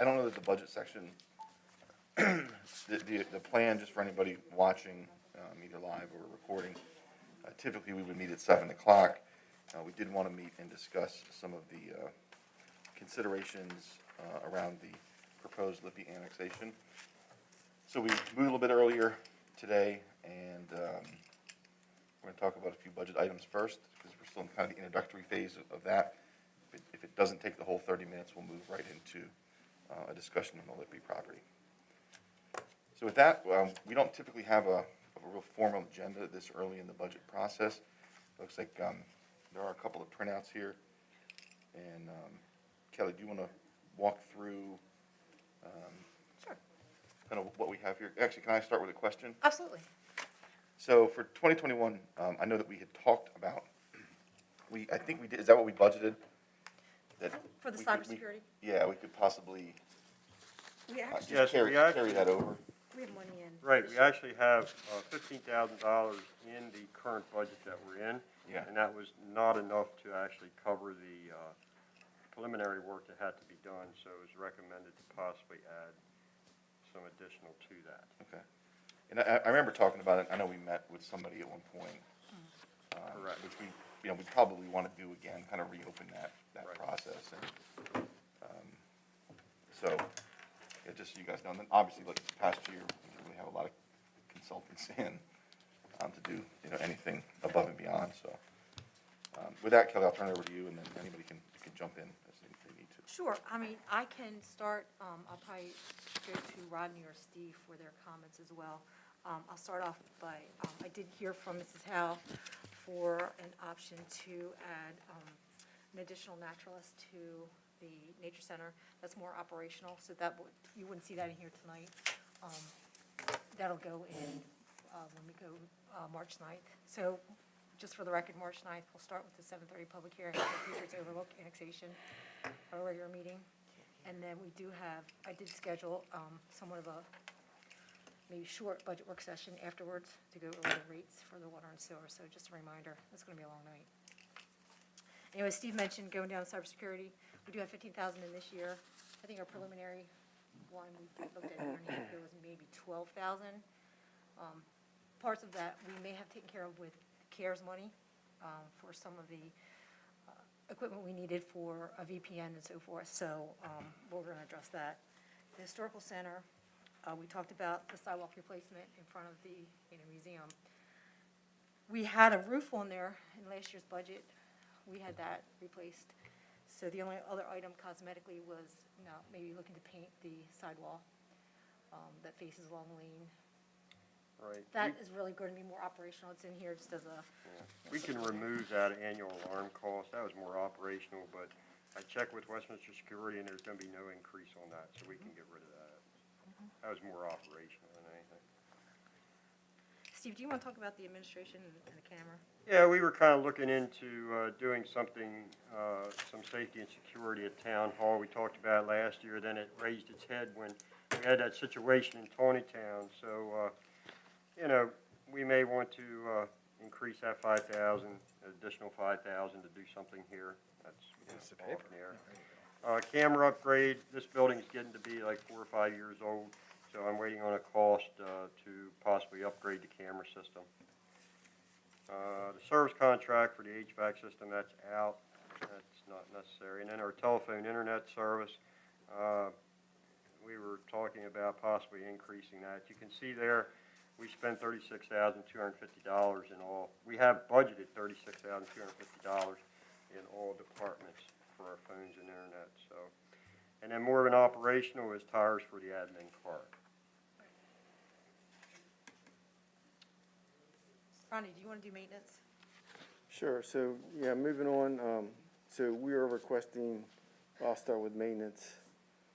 I don't know that the budget section, the plan, just for anybody watching, either live or recording, typically we would meet at 7 o'clock. We did want to meet and discuss some of the considerations around the proposed Lippy annexation. So we moved a little bit earlier today, and we're going to talk about a few budget items first, because we're still in kind of the introductory phase of that. If it doesn't take the whole 30 minutes, we'll move right into a discussion on the Lippy property. So with that, we don't typically have a real formal agenda this early in the budget process. Looks like there are a couple of printouts here. And Kelly, do you want to walk through Sure. kind of what we have here? Actually, can I start with a question? Absolutely. So for 2021, I know that we had talked about, I think we did, is that what we budgeted? That For the we could- cybersecurity? Yeah, we could possibly We actually, just carry that over. we have money in. Right, we actually have $15,000 in the current budget that we're in. Yeah. And that was not enough to actually cover the preliminary work that had to be done, so it was recommended to possibly add some additional to that. Okay. And I remember talking about it. I know we met with somebody at one point. Correct. Which we probably want to do again, kind of reopen that Right. process. And so, yeah, just so you guys know. And then obviously, like this past year, we didn't really have a lot of consultants in to do anything above and beyond. So, with that, Kelly, I'll turn it over to you, and then anybody can jump in as they need to. Sure. I mean, I can start, I'll probably go to Rodney or Steve for their comments as well. I'll start off by, I did hear from Mrs. Howe for an option to add an additional naturalist to the Nature Center. That's more operational, so that you wouldn't see that in here tonight. That'll go in when we go March 9th. So just for the record, March 9th, we'll start with the 7:30 public hearing for Patriots Overlook annexation, our regular meeting. And then we do have, I did schedule somewhat of a maybe short budget work session afterwards to go over the rates for the water and sewer. So just a reminder, it's going to be a long night. Anyway, Steve mentioned going down to cybersecurity. We do have $15,000 in this year. I think our preliminary one we looked at underneath there was maybe $12,000. Parts of that we may have taken care of with CARES money for some of the equipment we needed for a VPN and so forth. So we're going to address that. The Historical Center, we talked about the sidewalk replacement in front of the museum. We had a roof on there in last year's budget. We had that replaced. So the only other item cosmetically was maybe looking to paint the sidewall that faces Long Lane. Right. That is really going to be more operational. It's in here just as a... Yeah. We can remove that annual alarm cost. That was more operational, but I checked with Westminster Security, and there's going to be no increase on that, so we can get rid of that. That was more operational than anything. Steve, do you want to talk about the administration and the camera? Yeah, we were kind of looking into doing something, some safety and security at Town Hall. We talked about it last year, then it raised its head when we had that situation in Tawnytown. So, we may want to increase that 5,000, additional 5,000 to do something here. That's off in the air. Camera upgrade. This building is getting to be like 4 or 5 years old, so I'm waiting on a cost to possibly upgrade the camera system. The service contract for the HVAC system, that's out. That's not necessary. And then our telephone internet service, we were talking about possibly increasing that. You can see there, we spent $36,250 in all. We have budgeted $36,250 in all departments for our phones and internet. So, and then more of an operational is tires for the admin car. Ronnie, do you want to do maintenance? Sure. So, yeah, moving on. So we are requesting, I'll start with maintenance,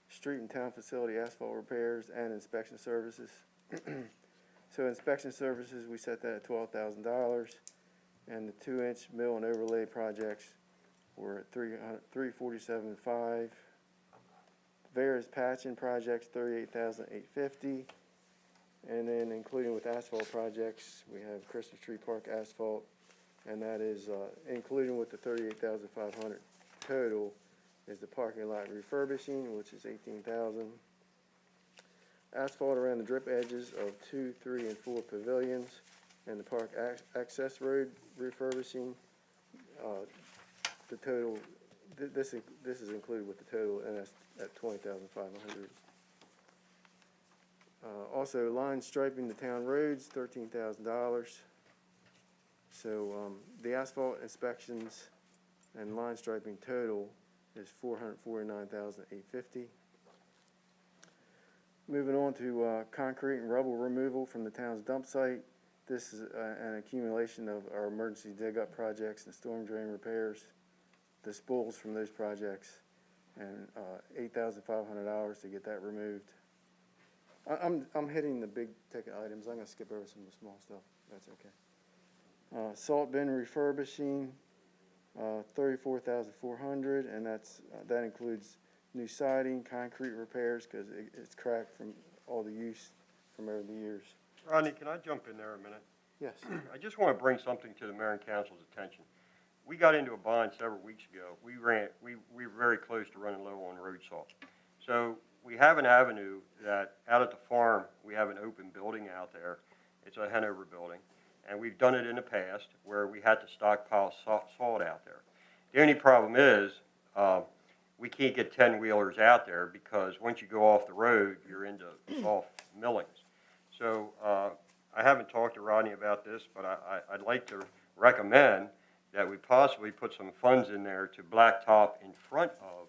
street and town facility asphalt repairs and inspection services. So inspection services, we set that at $12,000, and the 2-inch mill and overlay projects were at $347,500. Various patching projects, $38,850. And then including with asphalt projects, we have Christmas Tree Park asphalt, and that is including with the $38,500 total is the parking lot refurbishing, which is $18,000. Asphalt around the drip edges of 2, 3, and 4 pavilions, and the park access road refurbishing. The total, this is included with the total, and that's at $20,500. Also, line striping the town roads, $13,000. So, the asphalt inspections and line striping total is $449,850. Moving on to concrete and rubble removal from the town's dump site. This is an accumulation of our emergency dig-up projects and storm drain repairs, the spools from those projects, and $8,500 to get that removed. I'm hitting the big ticket items. I'm gonna skip over some of the small stuff. That's okay. Salt bin refurbishing, $34,400, and that includes new siding, concrete repairs, because it's cracked from all the use from over the years. Rodney, can I jump in there a minute? Yes. I just want to bring something to the mayor and council's attention. We got into a bind several weeks ago. We were very close to running low on road salt. So we have an avenue that out at the farm, we have an open building out there. It's a Hanover building. And we've done it in the past where we had to stockpile salt out there. The only problem is we can't get 10-wheelers out there because once you go off the road, you're into soft millings. So I haven't talked to Rodney about this, but I'd like to recommend that we possibly put some funds in there to blacktop in front of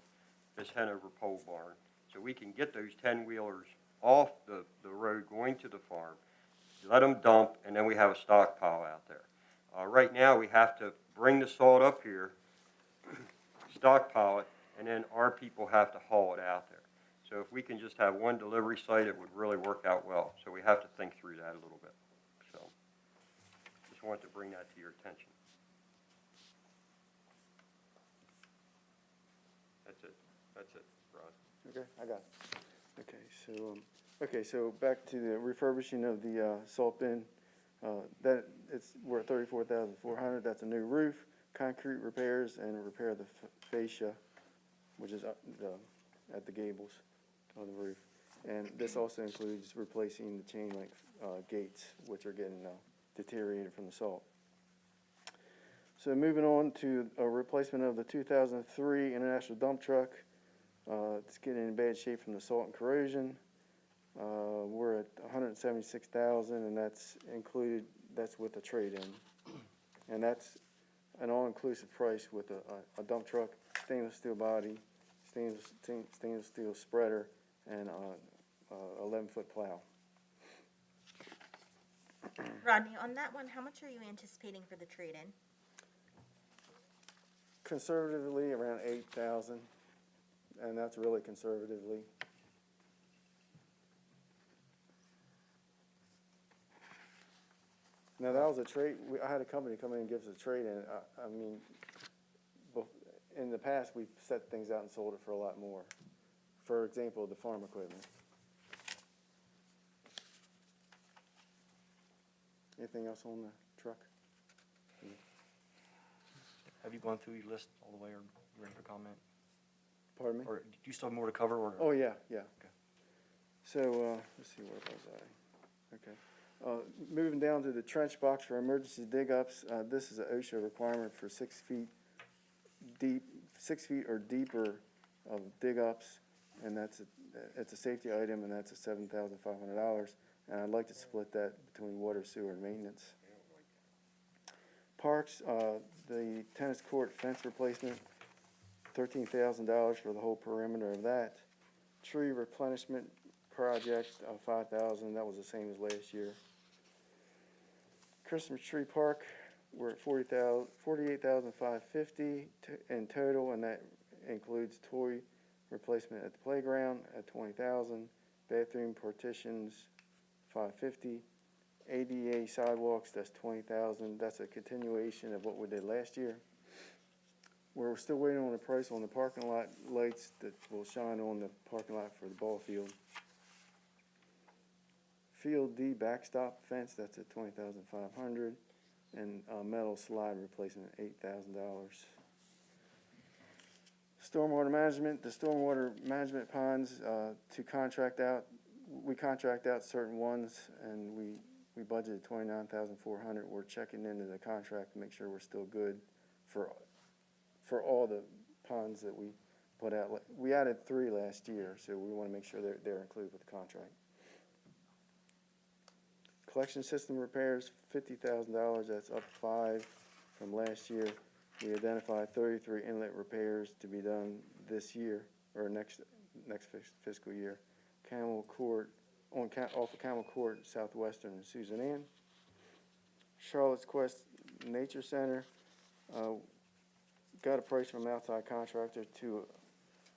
this Hanover pole barn so we can get those 10-wheelers off the road going to the farm, let them dump, and then we have a stockpile out there. Right now, we have to bring the salt up here, stockpile it, and then our people have to haul it out there. So if we can just have one delivery site, it would really work out well. So we have to think through that a little bit. So just wanted to bring that to your attention. That's it, Rod. Okay, I got it. Okay, so back to the refurbishing of the salt bin. We're at $34,400. That's a new roof, concrete repairs, and repair of the fascia, which is at the gables on the roof. And this also includes replacing the chain link gates, which are getting deteriorated from the salt. So moving on to a replacement of the 2003 International dump truck. It's getting in bad shape from the salt and corrosion. We're at $176,000, and that's with a trade-in. And that's an all-inclusive price with a dump truck, stainless steel body, stainless steel spreader, and 11-foot plow. Rodney, on that one, how much are you anticipating for the trade-in? Conservatively, around $8,000, and that's really conservatively. Now, that was a trade. I had a company come in and give us a trade-in. I mean, in the past, we've set things out and sold it for a lot more. For example, the farm equipment. Anything else on the truck? Have you gone through your list all the way, or you ready for comment? Pardon me? Or do you still have more to cover, or? Oh, yeah. Okay. So, let's see, where was I? Okay. Moving down to the trench box for emergency dig-ups. This is an OSHA requirement for 6 feet deep, 6 feet or deeper of dig-ups, and it's a safety item, and that's $7,500. And I'd like to split that between water, sewer, and maintenance. Parks, the tennis court fence replacement, $13,000 for the whole perimeter of that. Tree replenishment project, $5,000. That was the same as last year. Christmas tree park, we're at $48,550 in total, and that includes toy replacement at the playground at $20,000. Bathroom partitions, $550. ADA sidewalks, that's $20,000. That's a continuation of what we did last year. We're still waiting on the price on the parking lot lights that will shine on the parking lot for the ball field. Field D backstop fence, that's at $20,500, and metal slide replacement, $8,000. Stormwater management, the stormwater management ponds, to contract out, we contract out certain ones, and we budgeted 29,400. We're checking into the contract to make sure we're still good for all the ponds that we put out. We added 3 last year, so we want to make sure they're included with the contract. Collection system repairs, $50,000, that's up 5 from last year. We identified 33 inlet repairs to be done this year, or next fiscal year. Camel Court, off of Camel Court, Southwestern and Susan Ann. Charlotte's Quest Nature Center, got a price from an outside contractor to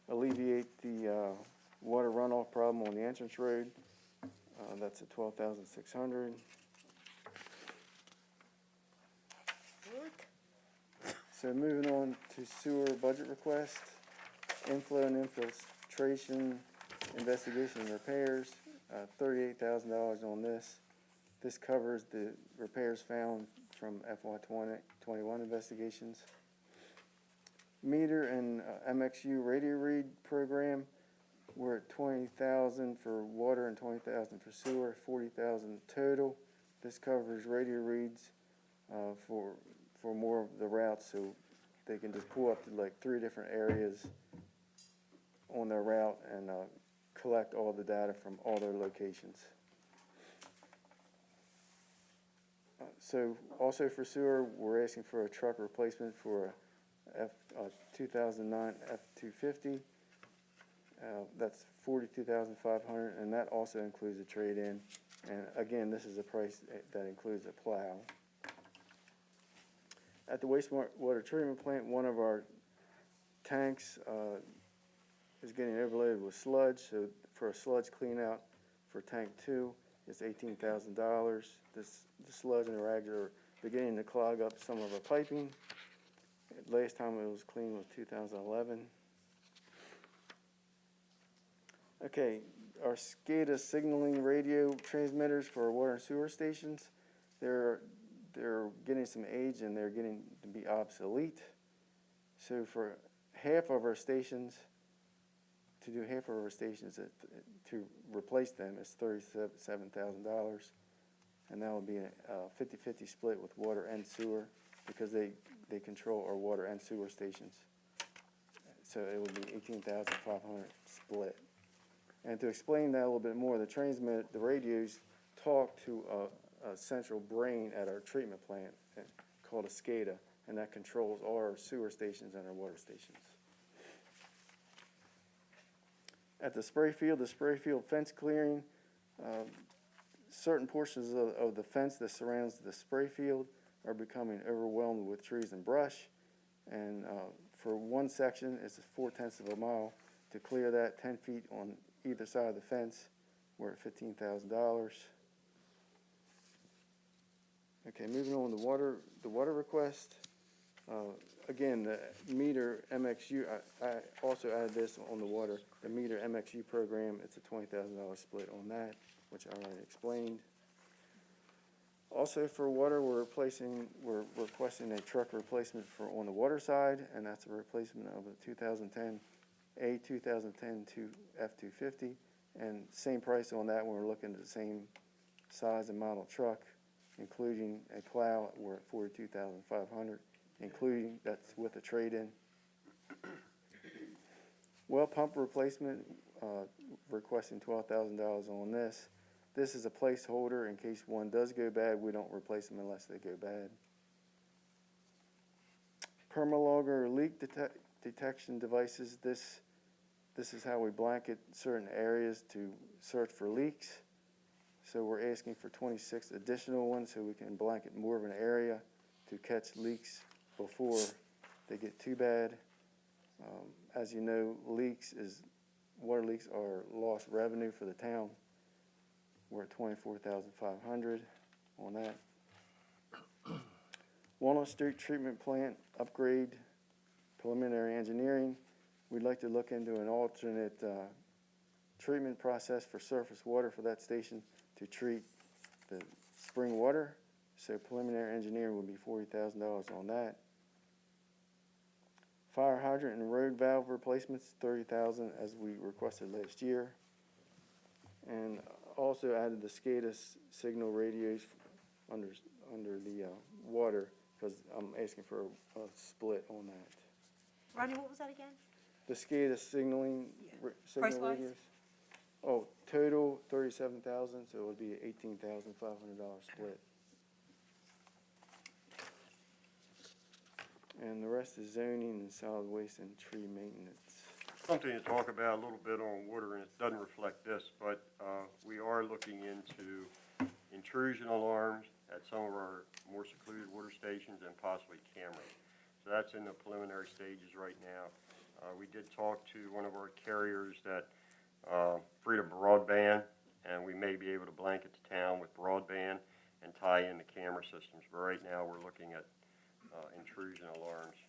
alleviate the water runoff problem on the entrance road. That's at $12,600. So moving on to sewer budget request, inflow and infiltration, investigation and repairs, $38,000 on this. This covers the repairs found from FY 2021 investigations. Meter and MXU radio read program, we're at $20,000 for water and $20,000 for sewer, $40,000 total. This covers radio reads for more of the routes, so they can just pull up to like 3 different areas on their route and collect all the data from all their locations. So also for sewer, we're asking for a truck replacement for a 2009 F-250. That's $42,500, and that also includes a trade-in. And again, this is a price that includes a plow. At the wastewater treatment plant, one of our tanks is getting overloaded with sludge. So for a sludge clean out for tank 2, it's $18,000. The sludge and the rags are beginning to clog up some of our piping. Last time it was cleaned was 2011. Okay, our Scada signaling radio transmitters for our water and sewer stations, they're getting some age and they're getting to be obsolete. So for half of our stations, to replace them is $37,000, and that would be a 50-50 split with water and sewer because they control our water and sewer stations. So it would be $18,500 split. And to explain that a little bit more, the radios talk to a central brain at our treatment plant called a Scada, and that controls all our sewer stations and our water stations. At the spray field fence clearing, certain portions of the fence that surrounds the spray field are becoming overwhelmed with trees and brush. And for one section, it's 4/10 of a mile. To clear that 10 feet on either side of the fence, we're at $15,000. Okay, moving on to the water request. Again, the meter MXU, I also added this on the water. The meter MXU program, it's a $20,000 split on that, which I already explained. Also for water, we're requesting a truck replacement on the water side, and that's a replacement of a 2010 F-250, and same price on that when we're looking at the same size and model truck, including a plow. We're at $42,500, including that's with a trade-in. Well pump replacement, requesting $12,000 on this. This is a placeholder in case one does go bad. We don't replace them unless they go bad. Permalogger leak detection devices. This is how we blanket certain areas to search for leaks. So we're asking for 26 additional ones so we can blanket more of an area to catch leaks before they get too bad. As you know, water leaks are lost revenue for the town. We're at $24,500 on that. Walnut Street Treatment Plant upgrade, preliminary engineering. We'd like to look into an alternate treatment process for surface water for that station to treat the spring water. So preliminary engineering would be $40,000 on that. Fire hydrant and road valve replacements, 30,000 as we requested last year. And also added the Scada signal radios under the water, because I'm asking for a split on that. Rodney, what was that again? The Scada signaling, signal Price-wise? radios. Oh, total 37,000, so it would be $18,500 split. And the rest is zoning and solid waste and tree maintenance. Something to talk about a little bit on water, and it doesn't reflect this, but we are looking into intrusion alarms at some of our more secluded water stations and possibly cameras. So that's in the preliminary stages right now. We did talk to one of our carriers that freed up broadband, and we may be able to blanket the town with broadband and tie in the camera systems. But right now, we're looking at intrusion alarms.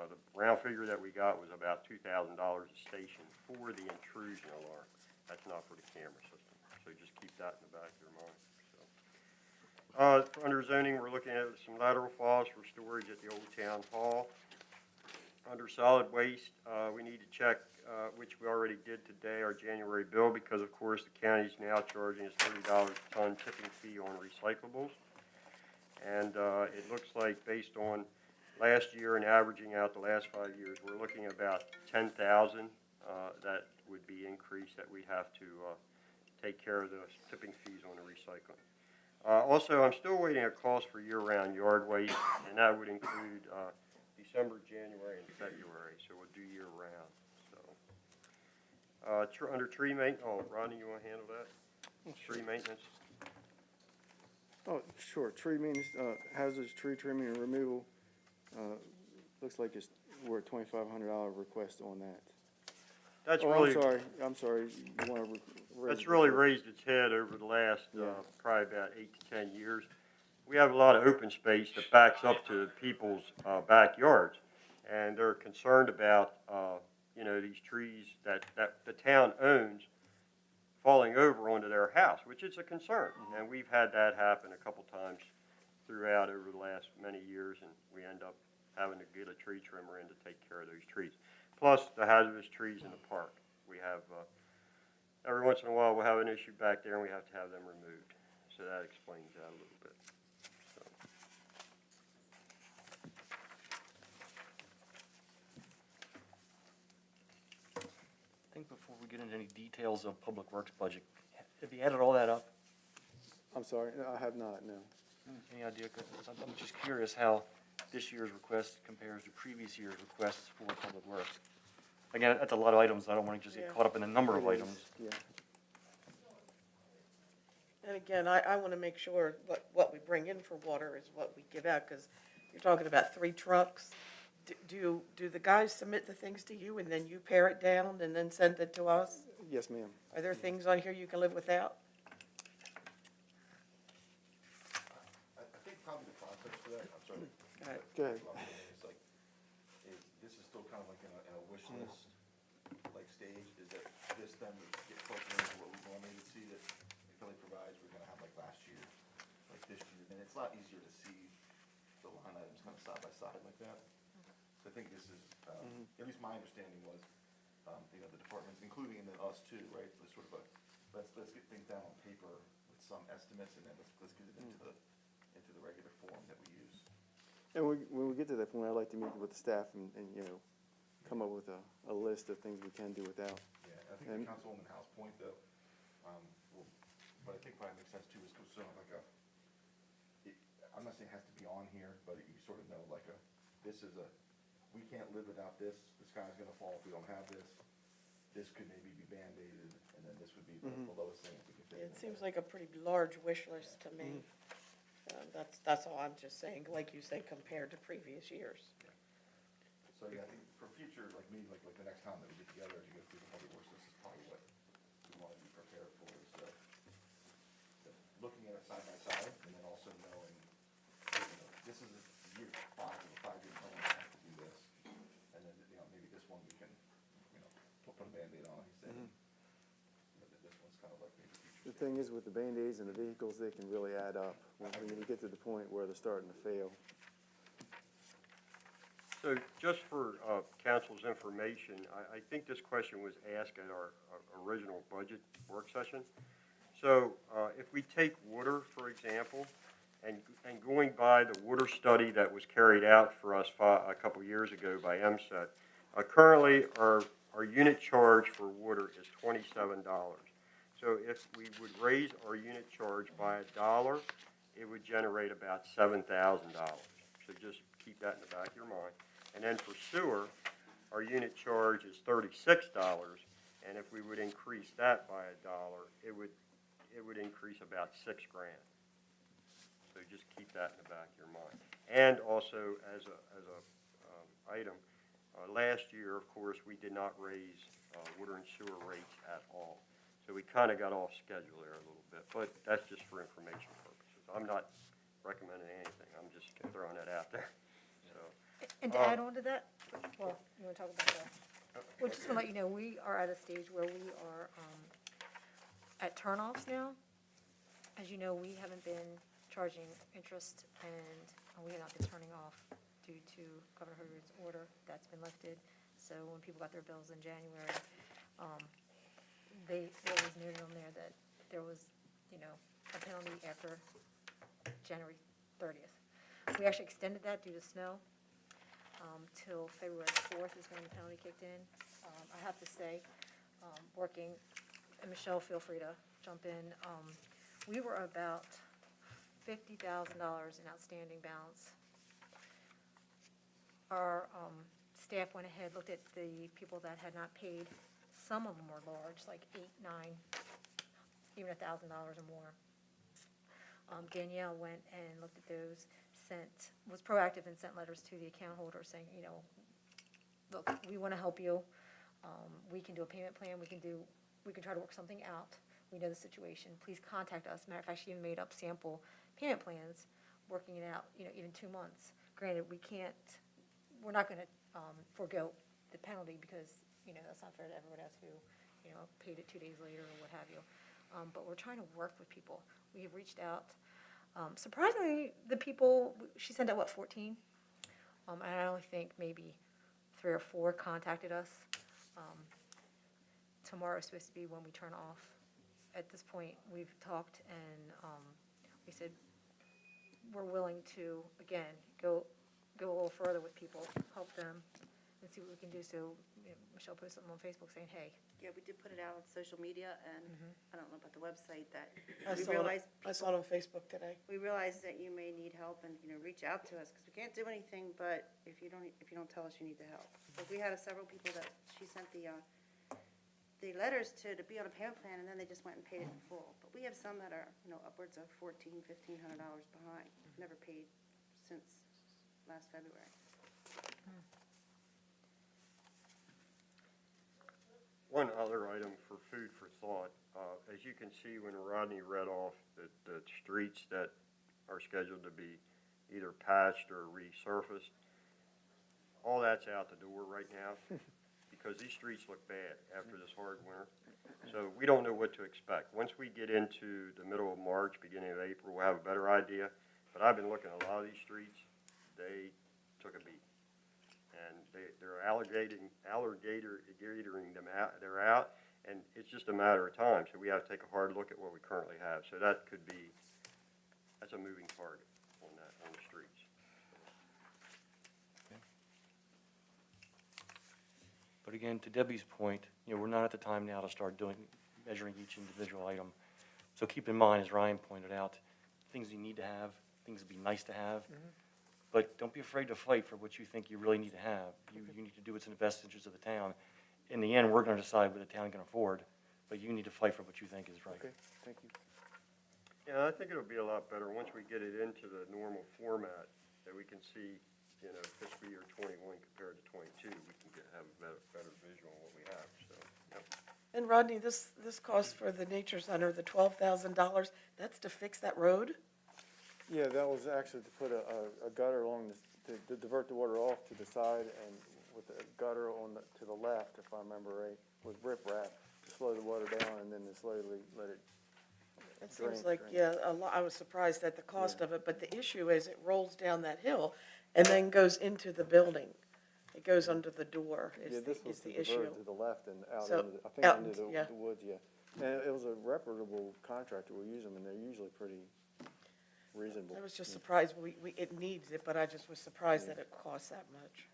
The round figure that we got was about $2,000 a station for the intrusion alarm. That's not for the camera system. So just keep that in the back of your mind. So, under zoning, we're looking at some lateral files for storage at the old town hall. Under solid waste, we need to check, which we already did today, our January bill, because of course the county's now charging us $30 a ton tipping fee on recyclables. And it looks like based on last year and averaging out the last 5 years, we're looking at about 10,000 that would be increased that we'd have to take care of the tipping fees on the recycling. Also, I'm still waiting a cost for year-round yard waste, and that would include December, January, and February, so we'll do year-round. So, under tree maintenance, oh, Rodney, you want to handle that? Tree maintenance? Oh, sure, tree maintenance, hazardous tree trimming and removal, looks like we're at $2,500 request on that. That's Oh, really, I'm sorry, you want to raise? that's really raised its head over the last Yeah. probably about 8 to 10 years. We have a lot of open space that backs up to people's backyards, and they're concerned about these trees that the town owns falling over onto their house, which is a concern. Mm-hmm. And we've had that happen a couple times throughout over the last many years, and we end up having to get a tree trimmer in to take care of those trees. Plus the hazardous trees in the park. We have, every once in a while, we'll have an issue back there and we have to have them removed. So that explains that a little bit. So. I think before we get into any details of Public Works budget, have you added all that up? I'm sorry, no, I have not, no. Any idea? 'Cause I'm just curious how this year's request compares to previous year's requests for Public Works. Again, that's a lot of items. I don't want to just get caught up in the number of It is, items. Yeah. And again, I want to make sure what we bring in for water is what we give out, because you're talking about 3 trucks. Do the guys submit the things to you and then you pare it down and then send it to us? Yes, ma'am. Are there things on here you can live without? I think probably the process for that, I'm sorry. Go ahead. Go ahead. It's like, this is still kind of like in a wish list, like stage, is that this then would get filtered into what we normally would see that Philly provides, we're gonna have like last year, like this year, and it's a lot easier to see the line items kind of side by side like that. So I think this is, at least my understanding was, the departments, including and then us too, right? It's sort of a, let's get things down on paper with some estimates, and then let's get it into the regular form that we use. And when we get to that point, I'd like to meet with the staff and come up with a list of things we can do without. Yeah, I think the Councilwoman House point though, but I think probably makes sense too, is sort of like I'm not saying it has to be on here, but you sort of know like we can't live without this, the sky's gonna fall if we don't have this. This could maybe be Band-Aided, and then this would be the lowest thing if we could fit. It seems like a pretty large wish list to me. That's all I'm just saying, like you say, compared to previous years. So yeah, I think for future, like maybe like the next time that we get together to go through the Public Works, this is probably what we want to be prepared for, is looking at it side by side, and then also knowing, this is year 5 of a 5-year plan, we have to do this. And then, maybe this one we can, put a Band-Aid on, he said. This one's kind of like maybe future. The thing is with the Band-Aids and the vehicles, they can really add up when you get to the point where they're starting to fail. So just for council's information, I think this question was asked at our original budget work session. So if we take water, for example, and going by the water study that was carried out for us a couple years ago by MSET, currently our unit charge for water is $27. So if we would raise our unit charge by $1, it would generate about $7,000. So just keep that in the back of your mind. And then for sewer, our unit charge is $36, and if we would increase that by $1, it would increase about $6,000. So just keep that in the back of your mind. And also, as a item, last year, of course, we did not raise water and sewer rates at all. So we kind of got off schedule there a little bit, but that's just for information purposes. I'm not recommending anything. I'm just throwing that out there. So. And to add on to that, well, you want to talk about that? We're just going to let you know, we are at a stage where we are at turnoffs now. As you know, we haven't been charging interest, and we have not been turning off due to Governor Hogan's order. That's been lifted. So when people got their bills in January, there was noted on there that there was, a penalty after January 30th. We actually extended that due to snow till February 4th is when the penalty kicked in. I have to say, working, and Michelle, feel free to jump in, we were about $50,000 in outstanding balance. Our staff went ahead, looked at the people that had not paid. Some of them were large, like $8, $9, even $1,000 or more. Danielle went and looked at those, was proactive and sent letters to the account holder saying, look, we want to help you. We can do a payment plan. We can try to work something out. We know the situation. Please contact us. Matter of fact, she even made up sample payment plans, working it out, even 2 months. Granted, we're not going to forego the penalty because, that's not fair to everyone else who, paid it 2 days later or what have you. But we're trying to work with people. We have reached out. Surprisingly, the people, she sent out, 14? And I only think maybe 3 or 4 contacted us. Tomorrow is supposed to be when we turn off. At this point, we've talked and we said we're willing to, again, go a little further with people, help them, and see what we can do. So Michelle posted something on Facebook saying, hey. Yeah, we did put it out on social media, and I don't know about the website, that I we saw realized, it on Facebook today. we realized that you may need help and, reach out to us, because we can't do anything, but if you don't tell us you need the help. Like, we had several people that she sent the letters to be on a payment plan, and then they just went and paid it in full. But we have some that are, upwards of $1,400, $1,500 behind, never paid since last February. One other item for food for thought. As you can see, when Rodney read off the streets that are scheduled to be either patched or resurfaced, all that's out the door right now because these streets look bad after this hard winter. So we don't know what to expect. Once we get into the middle of March, beginning of April, we'll have a better idea. But I've been looking at a lot of these streets. They took a beat. And they're alligatoring them out. They're out, and it's just a matter of time. So we have to take a hard look at what we currently have. So that's a moving target on the streets. But again, to Debbie's point, we're not at the time now to start measuring each individual item. So keep in mind, as Ryan pointed out, things you need to have, things would be nice to have. But don't be afraid to fight for what you think you really need to have. You need to do what's in the best interest of the town. In the end, we're going to decide what the town can afford, but you need to fight for what you think is right. Okay, thank you. Yeah, I think it'll be a lot better once we get it into the normal format that we can see, fiscal year 21 compared to 22. We can have a better visual on what we have. So, yep. And Rodney, this cost for the Nature Center, the $12,000, that's to fix that road? Yeah, that was actually to put a gutter along to divert the water off to the side and with a gutter to the left, if I remember right, with riprap to slow the water down and then to slowly let it It seems drain, like, drain. I was surprised at the cost Yeah. of it, but the issue is it rolls down that hill and then goes into the building. It goes under the door Yeah, is this was the to issue. divert to the left and out So, into, I think out into into- the yeah. the woods, yeah. And it was a reputable contractor, we use them, and they're usually pretty reasonable. I was just surprised, it needs it, but I just was surprised that it costs that much.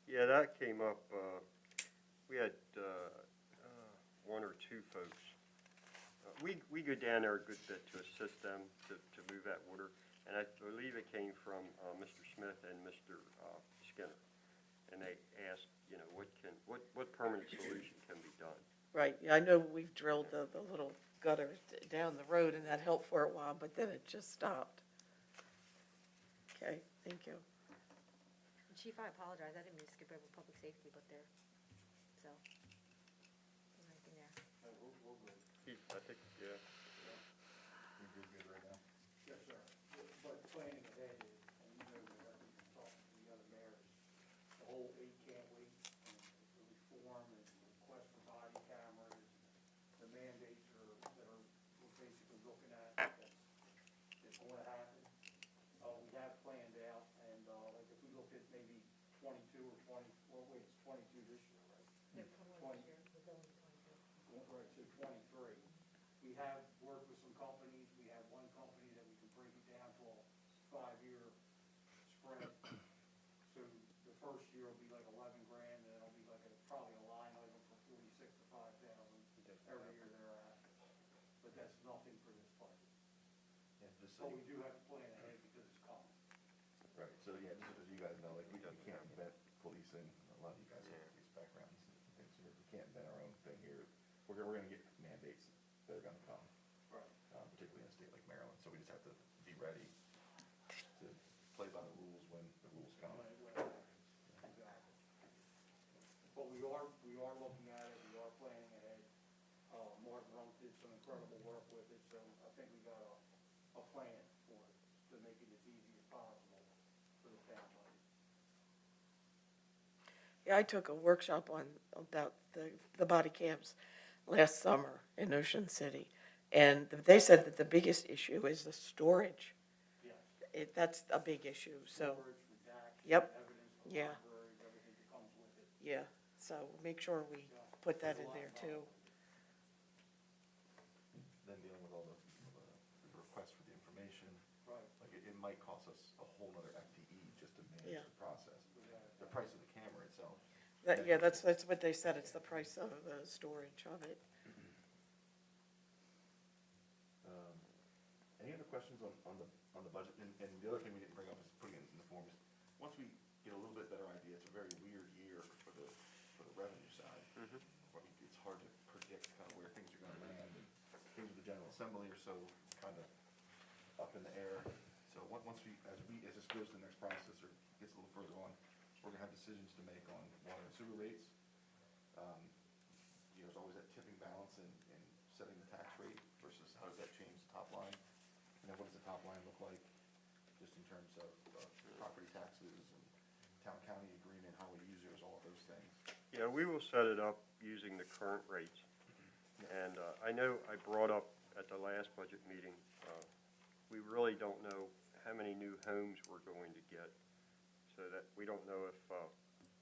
Yeah, that came up, we had, one or two folks. We go down there a good bit to assist them to move that water, and I believe it came from, Mr. Smith and Mr. Skinner. And they asked, you know, what permanent solution can be done? Right, yeah, I know we've drilled the little gutter down the road, and that helped for a while, but then it just stopped. Okay, thank you. Chief, I apologize, I didn't mean to skip over public safety, but there, so, is there anything there? I think, yeah. Yes, sir. But planning ahead is, and you know, that we've been talking to the other mayors, the whole 8 can't wait, and the reform and request for body cameras, the mandates we're basically looking at, that's going to happen. We have planned out, and, like, if we look at maybe 22 or 20, well, wait, it's 22 this year, right? They're coming Twenty. this year, we're going to 22. Right, so 23. We have worked with some companies, we have one company that we can break it down to a 5-year spread. So the first year will be like 11 grand, and it'll be like probably a line item for 46 to 5,000 every year thereafter. But that's nothing for this budget. Yeah, just But we do have to plan ahead because it's coming. right, so yeah, just as you guys know, like, we can't vet policing, a lot of you guys have police backgrounds and things here, we can't vet our own thing here. We're gonna get mandates that are gonna come, Right. particularly in a state like Maryland, so we just have to be ready to play by the rules when the rules come. Exactly. But we are looking at it, we are planning ahead. Mark Runk did some incredible work with it, so I think we got a plan for it to make it as easy as possible for the town budget. Yeah, I took a workshop about the body cams last summer in Ocean City, and they said that the biggest issue is the storage. Yes. That's a big issue, so, Storage, redaction, Yep. evidence, the Yeah. libraries, everything that comes with it. yeah, so make sure we put that in there too. Then dealing with all the requests for the information, Right. like, it might cost us a whole nother FTE just to Yeah. manage the process. The price of the camera itself. Yeah, that's what they said, it's the price of the storage of it. Any other questions on the budget? And the other thing we didn't bring up is putting it in the forms. Once we get a little bit better idea, it's a very weird year for the revenue side. It's hard to predict kind of where things are gonna land, and things with the General Assembly are so kind of up in the air. So once as this goes to the next process or gets a little further on, we're gonna have decisions to make on water and sewer rates. There's always that tipping balance in setting the tax rate versus how does that change the top line? And then what does the top line look like, just in terms of property taxes and town-county agreement, how we use it, all of those things. Yeah, we will set it up using the current rates. And I know I brought up at the last budget meeting, we really don't know how many new homes we're going to get. So that we don't know if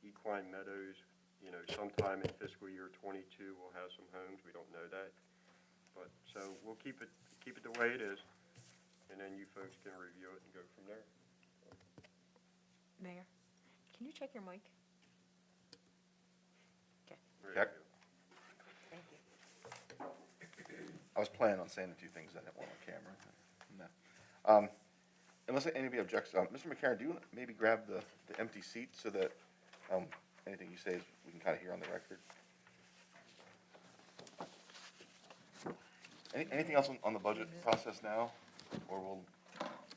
Equine Meadows, you know, sometime in fiscal year '22, we'll have some homes. We don't know that. But, so we'll keep it the way it is, and then you folks can review it and go from there. Mayor, can you check your mic? Okay, Ready Check. to go. thank you. I was planning on saying a few things I didn't want on camera. No. Unless anybody objects, Mr. McCarron, do you want to maybe grab the empty seat so that anything you say is, we can kind of hear on the record? Anything else on the budget process now? Or we'll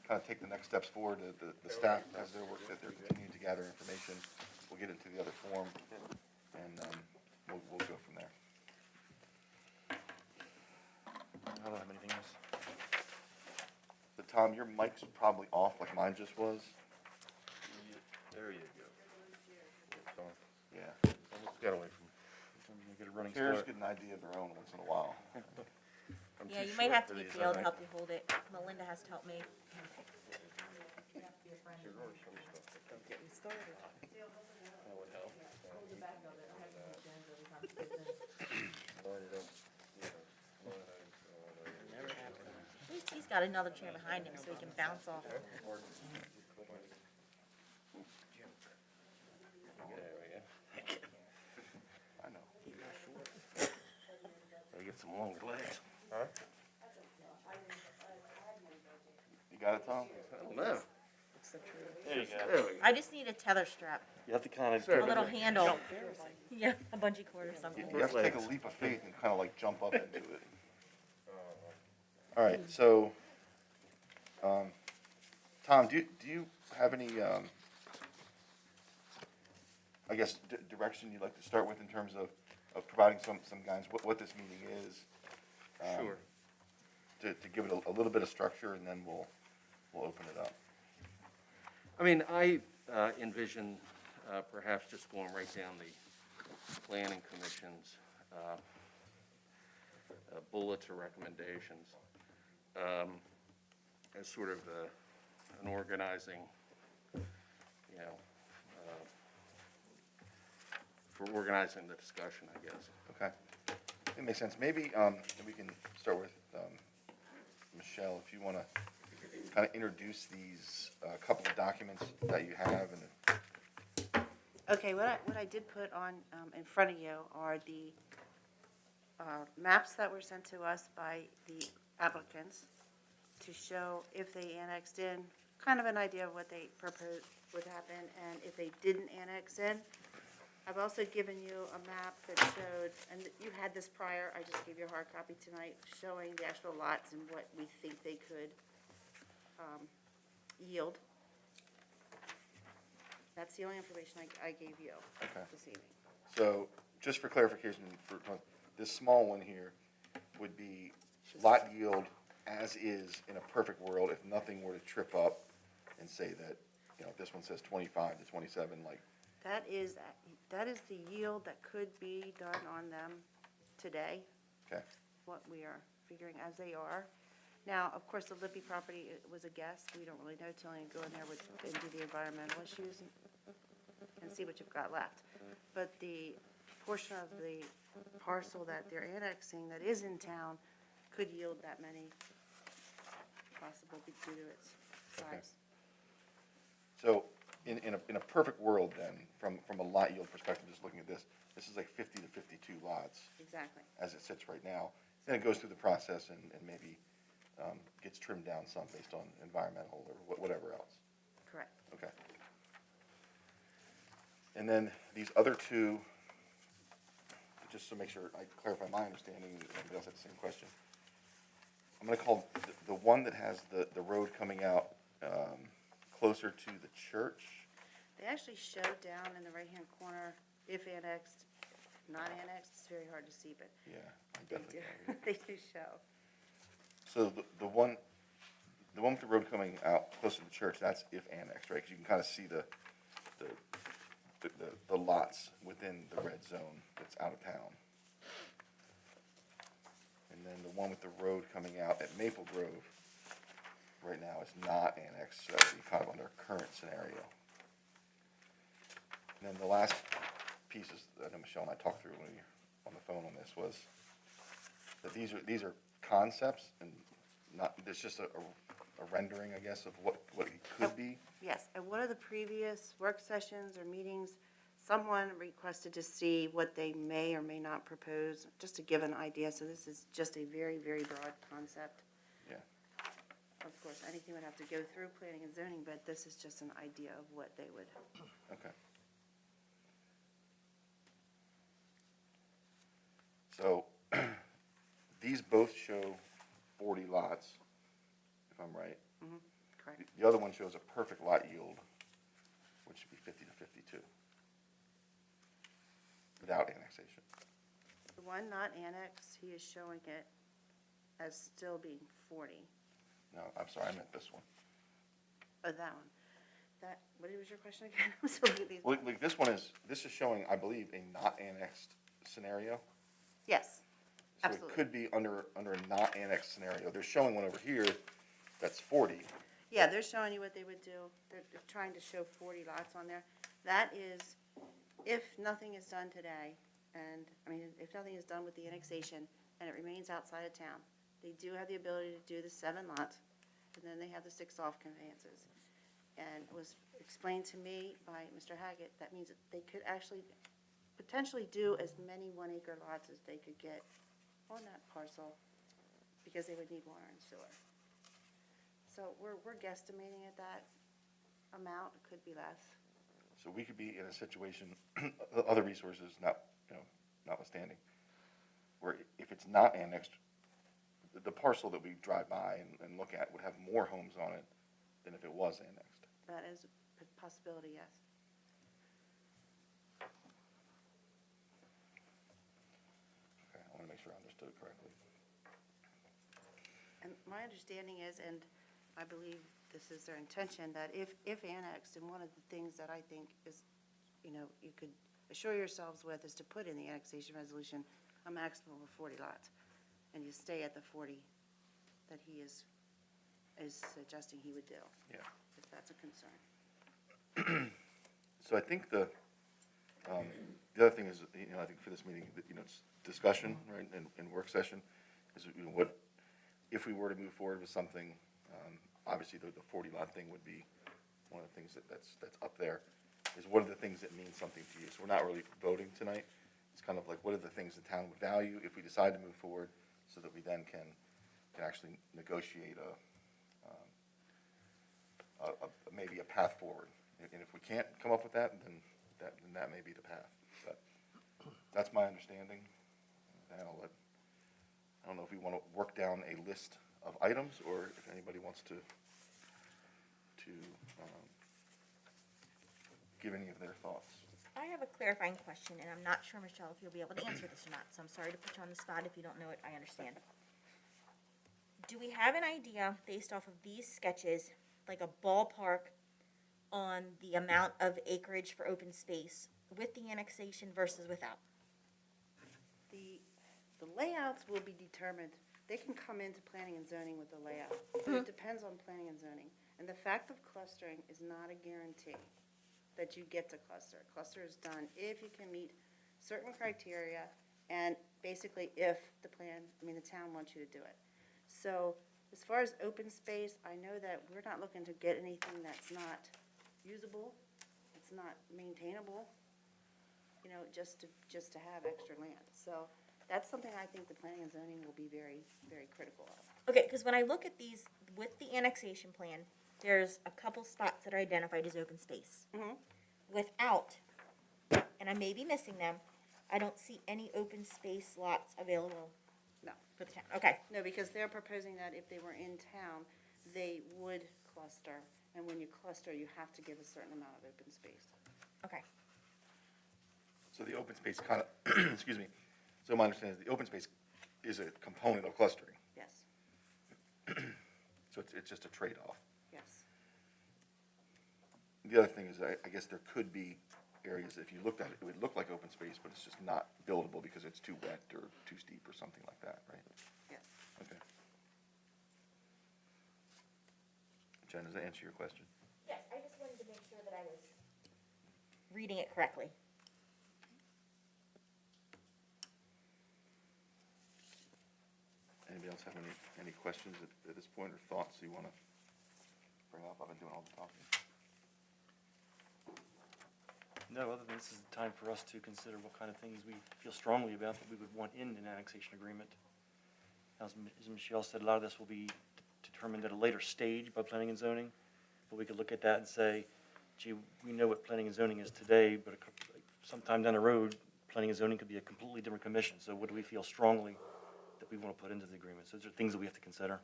kind of take the next steps forward, the staff has their work, that they're continuing to gather information. We'll get into the other form, and we'll go from there. I don't have anything else. But Tom, your mic's probably off like mine just was. There you go. Yeah. Almost got away from, sometimes you get a running Chairs start. get an idea of their own once in a while. I'm Yeah, too you might short have for to be these, I Theo to think. help you hold it. Melinda has to help me. There are some stuff that Don't get me started. At least he's got another chair behind him so he can bounce off. I know. They get some long legs. Huh? You got it, Tom? I don't know. There you go. There we go. I just need a tether strap, You have to kind of. a little handle. Yeah, a bungee cord or something. You have to take a leap of faith and kind of like jump up into it. All right, so, Tom, do you have any, I guess, direction you'd like to start with in terms of providing some guidance, what this meeting is? Sure. To give it a little bit of structure, and then we'll open it up. I mean, I envision perhaps just going right down the planning commission's bullets or recommendations as sort of an organizing, you know, for organizing the discussion, I guess. Okay, it makes sense. Maybe we can start with Michelle, if you want to kind of introduce these couple of documents that you have, and Okay, what I did put on, in front of you are the maps that were sent to us by the applicants to show if they annexed in, kind of an idea of what they proposed would happen, and if they didn't annex in. I've also given you a map that showed, and you had this prior, I just gave you a hard copy tonight, showing the actual lots and what we think they could yield. That's the only information I gave you Okay. this evening. so just for clarification, for this small one here would be lot yield as is in a perfect world if nothing were to trip up and say that, you know, if this one says 25 to 27, like, That is the yield that could be done on them today, okay, what we are figuring as they are. Now, of course, the Lippy property was a guess. We don't really know till you go in there and do the environmental issues and see what you've got left. But the portion of the parcel that they're annexing that is in town could yield that many possible due to its Okay. size. so in a perfect world then, from a lot yield perspective, just looking at this is like 50 to 52 lots Exactly. as it sits right now. Then it goes through the process and maybe gets trimmed down some based on environmental or whatever else. Correct. Okay. And then these other two, just to make sure I clarify my understanding, and everybody else had the same question. I'm gonna call the one that has the road coming out closer to the church. They actually show down in the right-hand corner, if annexed, not annexed, it's very hard to see, but Yeah, I they definitely do, got it. they do show. So the one with the road coming out close to the church, that's if annexed, right? Because you can kind of see the lots within the red zone that's out of town. And then the one with the road coming out at Maple Grove right now is not annexed, so that would be kind of under current scenario. And then the last piece is, I know Michelle and I talked through when we were on the phone on this, was that these are concepts and not, it's just a rendering, I guess, of what it could be. Yes, and one of the previous work sessions or meetings, someone requested to see what they may or may not propose, just to give an idea, so this is just a very, very broad concept. Yeah. Of course, anything would have to go through planning and zoning, but this is just an idea of what they would. Okay. So, these both show 40 lots, if I'm right. Correct. The other one shows a perfect lot yield, which should be 50 to 52, without annexation. The one not annexed, he is showing it as still being 40. No, I'm sorry, I meant this one. Oh, that one. That, what was your question again? I'm so looking at these. Well, like, this is showing, I believe, a not annexed scenario. Yes, So absolutely. it could be under a not annexed scenario. They're showing one over here that's 40. Yeah, they're showing you what they would do. They're trying to show 40 lots on there. That is, if nothing is done today, and, I mean, if nothing is done with the annexation, and it remains outside of town, they do have the ability to do the 7 lots, and then they have the 6 off conveyances. And it was explained to me by Mr. Haggett, that means that they could actually potentially do as many 1-acre lots as they could get on that parcel, because they would need water and sewer. So we're guesstimating at that amount, it could be less. So we could be in a situation, other resources notwithstanding, where if it's not annexed, the parcel that we drive by and look at would have more homes on it than if it was annexed. That is a possibility, yes. Okay, I want to make sure I understood it correctly. And my understanding is, and I believe this is their intention, that if annexed, and one of the things that I think is, you could assure yourselves with is to put in the annexation resolution a maximum of 40 lots, and you stay at the 40 that he is suggesting he would do. Yeah. If that's a concern. So I think the other thing is, I think for this meeting, it's discussion, right, and work session, is, what, if we were to move forward with something, obviously the 40 lot thing would be one of the things that's up there, is what are the things that mean something to you? So we're not really voting tonight. It's kind of like, what are the things the town would value if we decide to move forward, so that we then can actually negotiate maybe a path forward. And if we can't come up with that, then that may be the path. But that's my understanding. And I don't know if we want to work down a list of items, or if anybody wants to give any of their thoughts. I have a clarifying question, and I'm not sure, Michelle, if you'll be able to answer this or not, so I'm sorry to put you on the spot. If you don't know it, I understand. Do we have an idea, based off of these sketches, like a ballpark on the amount of acreage for open space with the annexation versus without? The layouts will be determined. They can come into planning and zoning with the layout, but it depends on planning and zoning. And the fact of clustering is not a guarantee that you get to cluster. Cluster is done if you can meet certain criteria, and basically if the town wants you to do it. So as far as open space, I know that we're not looking to get anything that's not usable, it's not maintainable, just to have extra land. So that's something I think the planning and zoning will be very, very critical of. Okay, because when I look at these, with the annexation plan, there's a couple spots that are identified as open space. Mhm. Without, and I may be missing them, I don't see any open space lots available No. for the town. Okay, No, because they're proposing that if they were in town, they would cluster. And when you cluster, you have to give a certain amount of open space. okay. So the open space kind of, excuse me, so my understanding is the open space is a component of clustering. Yes, So it's just a trade-off. yes. The other thing is, I guess there could be areas, if you looked at it, it would look like open space, but it's just not buildable because it's too wet or too steep or something like that, right? Yes. Okay. Jen, does that answer your question? Yes, I just wanted to make sure that I was reading it correctly. Anybody else have any questions at this point, or thoughts you want to bring up? I've been doing all the talking. No, other than this is the time for us to consider what kind of things we feel strongly about that we would want in an annexation agreement. As Michelle said, a lot of this will be determined at a later stage by planning and zoning, but we could look at that and say, gee, we know what planning and zoning is today, but sometime down the road, planning and zoning could be a completely different commission. So what do we feel strongly that we want to put into the agreement? So those are things that we have to consider.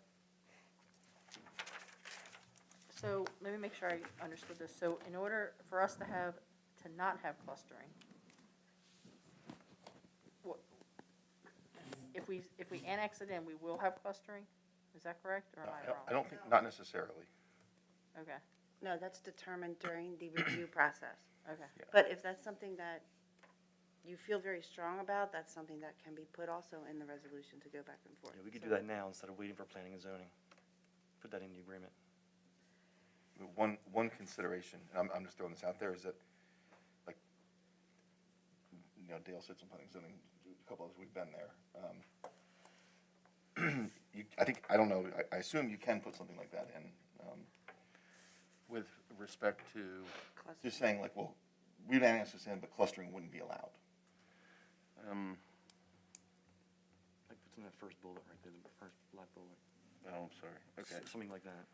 So let me make sure I understood this. So in order for us to not have clustering, if we annex it in, we will have clustering? Is that correct, or am I wrong? I don't think, not necessarily. Okay, No, that's determined during the review process. okay. But if that's something that you feel very strong about, that's something that can be put also in the resolution to go back and forth. Yeah, we could do that now instead of waiting for planning and zoning. Put that in the agreement. one consideration, and I'm just throwing this out there, is that, like, Dale sits on planning and zoning, a couple of us, we've been there. I don't know, I assume you can put something like that in, With respect to, just saying like, well, we didn't ask this in, but clustering wouldn't be allowed. Like what's in that first bullet right there, the first black bullet? oh, I'm sorry, okay. Something like that.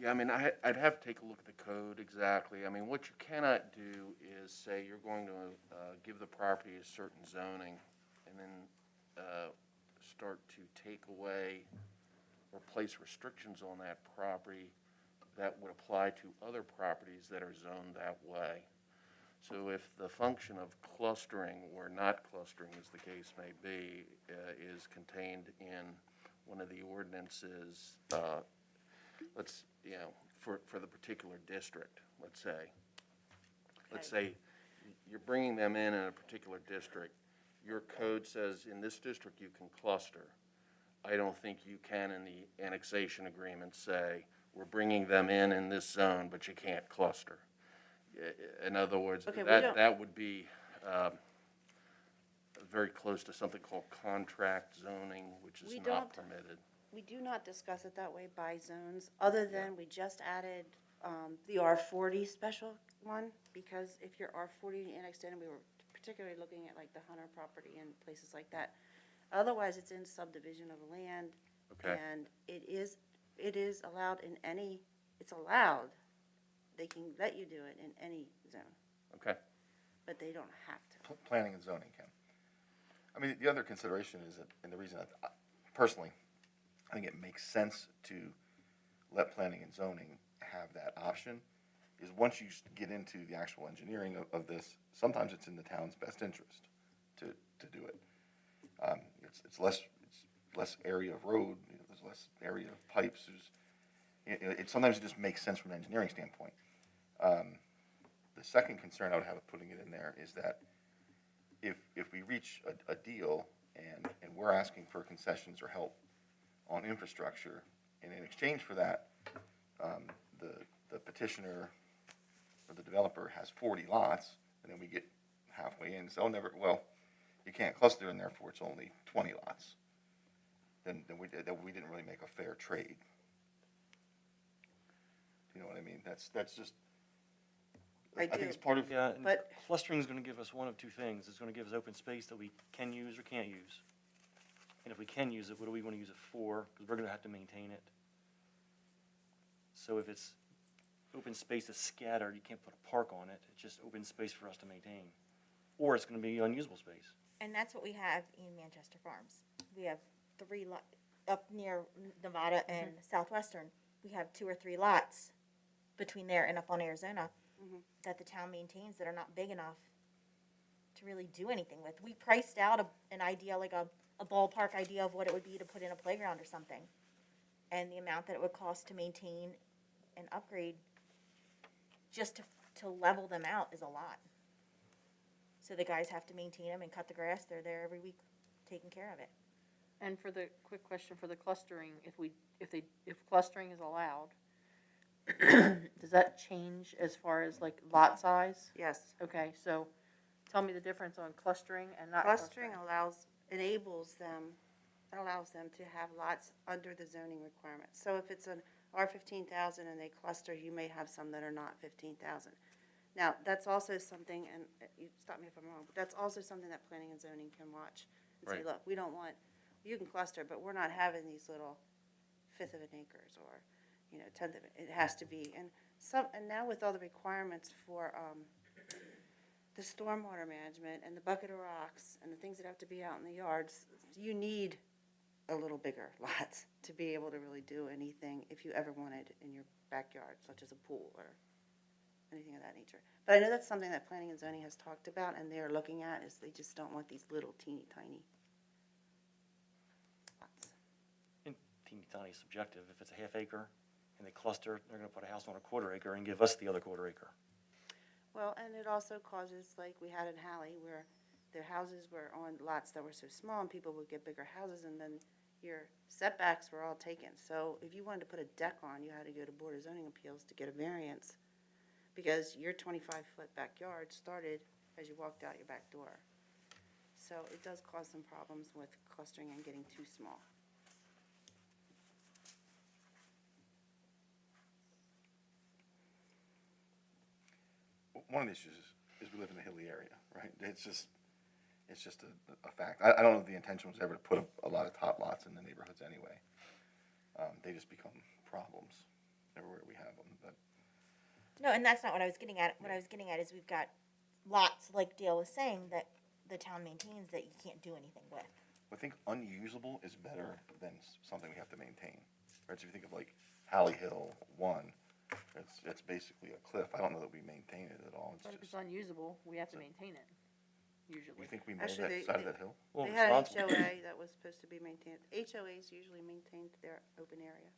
Yeah, I mean, I'd have to take a look at the code exactly. I mean, what you cannot do is say you're going to give the property a certain zoning and then start to take away or place restrictions on that property that would apply to other properties that are zoned that way. So if the function of clustering or not clustering, as the case may be, is contained in one of the ordinances, for the particular district, let's say. Let's say you're bringing them in a particular district. Your code says in this district you can cluster. I don't think you can in the annexation agreement say we're bringing them in this zone, but you can't cluster. In other words, Okay, that would be very close to something called contract zoning, which is We not don't- permitted. We do not discuss it that way by zones, other than we just added the R40 special one, because if you're R40 annexed in, we were particularly looking at like the Hunter property and places like that. Otherwise, it's in subdivision of land. Okay. And it is allowed in any, it's allowed, they can let you do it in any zone, Okay. but they don't have to. Planning and zoning can. I mean, the other consideration is that, and the reason that, personally, I think it makes sense to let planning and zoning have that option, is once you get into the actual engineering of this, sometimes it's in the town's best interest to do it. It's less area of road, there's less area of pipes, sometimes it just makes sense from an engineering standpoint. The second concern I would have with putting it in there is that if we reach a deal and we're asking for concessions or help on infrastructure, and in exchange for that, the petitioner or the developer has 40 lots, and then we get halfway in and say, you can't cluster, and therefore it's only 20 lots. Then we didn't really make a fair trade. You know what I mean? That's just. I think do. it's part of. Yeah, and But- clustering is gonna give us one of two things. It's gonna give us open space that we can use or can't use. And if we can use it, what do we wanna use it for? Because we're gonna have to maintain it. So if it's open space that's scattered, you can't put a park on it. It's just open space for us to maintain. Or it's gonna be unusable space. And that's what we have in Manchester Farms. We have 3 up near Nevada and Southwestern. We have 2 or 3 lots between there and up on Arizona that the town maintains that are not big enough to really do anything with. We priced out an idea, like a ballpark idea of what it would be to put in a playground or something. And the amount that it would cost to maintain and upgrade just to level them out is a lot. So the guys have to maintain them and cut the grass. They're there every week taking care of it. And for the quick question for the clustering, if clustering is allowed, does that change as far as like lot size? Yes. Okay, so tell me the difference on clustering and not Clustering clustering. allows them to have lots under the zoning requirements. So if it's an R15,000 and they cluster, you may have some that are not 15,000. Now, that's also something, and you stop me if I'm wrong, but that's also something that planning and zoning can watch and say, Right. look, we don't want, you can cluster, but we're not having these little 1/5 of an acres or, 1/10 of it. It has to be. And now with all the requirements for the stormwater management and the bucket of rocks and the things that have to be out in the yards, you need a little bigger lots to be able to really do anything if you ever wanted in your backyard, such as a pool or anything of that nature. But I know that's something that planning and zoning has talked about and they're looking at, is they just don't want these little teeny tiny lots. And teeny tiny is subjective. If it's a 1/2 acre and they cluster, they're gonna put a house on a 1/4 acre and give us the other 1/4 acre. Well, and it also causes, like we had in Halley, where their houses were on lots that were so small and people would get bigger houses and then your setbacks were all taken. So if you wanted to put a deck on, you had to go to Board of Zoning Appeals to get a variance, because your 25-foot backyard started as you walked out your back door. So it does cause some problems with clustering and getting too small. One of the issues is we live in a hilly area, right? It's just a fact. I don't know if the intention was ever to put a lot of top lots in the neighborhoods anyway. They just become problems everywhere we have them, but. No, and that's not what I was getting at. What I was getting at is we've got lots, like Dale was saying, that the town maintains that you can't do anything with. I think unusable is better than something we have to maintain. Right, so if you think of like Halley Hill 1, it's basically a cliff. I don't know that we maintain it at all. But if It's it's just, unusable, we have to maintain it, we usually. think we mow Actually, that side of that hill? Well, They had an responsible. HOA that was supposed to be maintained. HOAs usually maintained their open area.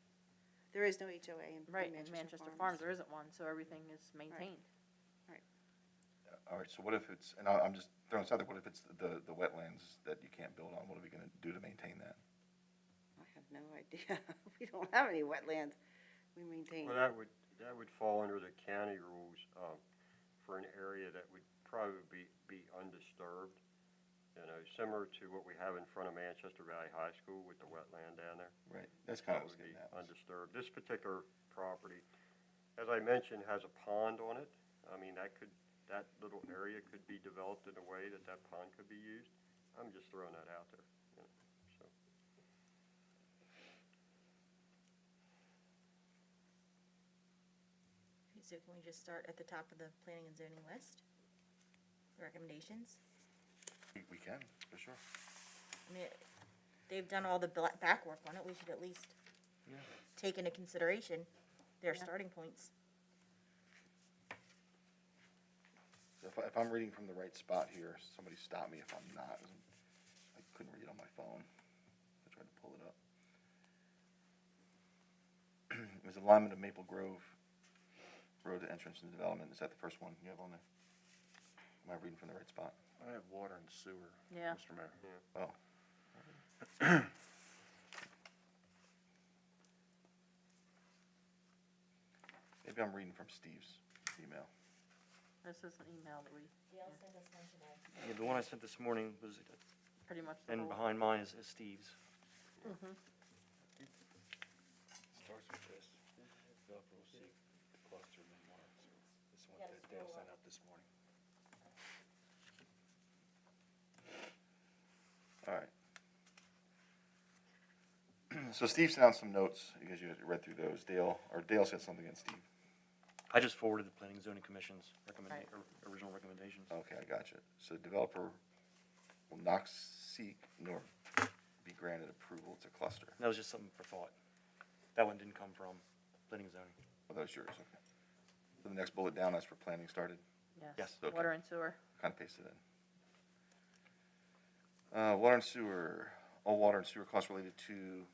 There is no HOA in Right, in Manchester Farms, there isn't one, so everything is maintained. All right, so what if it's, and I'm just throwing this out there, what if it's the wetlands that you can't build on? What are we gonna do to maintain that? I have no idea. We don't have any wetlands. We maintain. Well, that would fall under the county rules, for an area that would probably be undisturbed. You know, similar to what we have in front of Manchester Valley High School with the wetland down there. Right, that's kind That of what's would be getting at. undisturbed. This particular property, as I mentioned, has a pond on it. I mean, that little area could be developed in a way that pond could be used. I'm just throwing that out there, you know, so. So can we just start at the top of the planning and zoning list? Recommendations? We can, for sure. I mean, they've done all the back work on it, we should at least take into consideration their Yeah. starting points. So if I'm reading from the right spot here, somebody stop me if I'm not. I couldn't read on my phone. I tried to pull it up. It was alignment of Maple Grove Road to entrance and development. Is that the first one you have on there? Am I reading from the right spot? I have water and sewer, Yeah. Mr. Mayor. Oh. Maybe I'm reading from Steve's email. This is an email that we, Dale sent us one today. Yeah, the one I sent this morning was, pretty much the and whole. behind mine is Steve's. Mhm. Starts with this. Developer will seek the cluster and then water. This one Yeah, that Dale sent out this morning. All right. So Steve sent out some notes, because you read through those. Dale said something against Steve. I just forwarded the Planning and Zoning Commission's Right. original recommendations. Okay, I got you. So developer will not seek nor be granted approval to cluster. That was just something for thought. That one didn't come from Planning and Zoning. Oh, that was yours, okay. So the next bullet down, that's where planning started, Yes. Okay. Water and sewer. kind of pasted in. Water and sewer, all water and sewer costs related to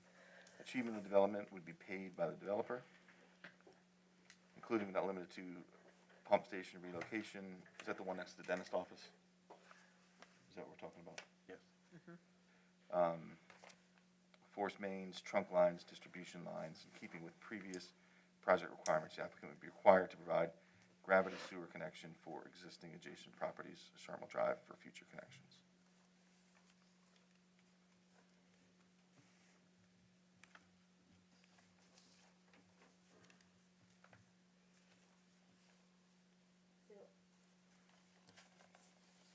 achievement of development would be paid by the developer, including but not limited to pump station relocation. Is that the one next to the dentist office? Is that what we're talking about? Yes. Force mains, trunk lines, distribution lines, in keeping with previous project requirements, the applicant would be required to provide gravity sewer connection for existing adjacent properties, Sharma Drive, for future connections.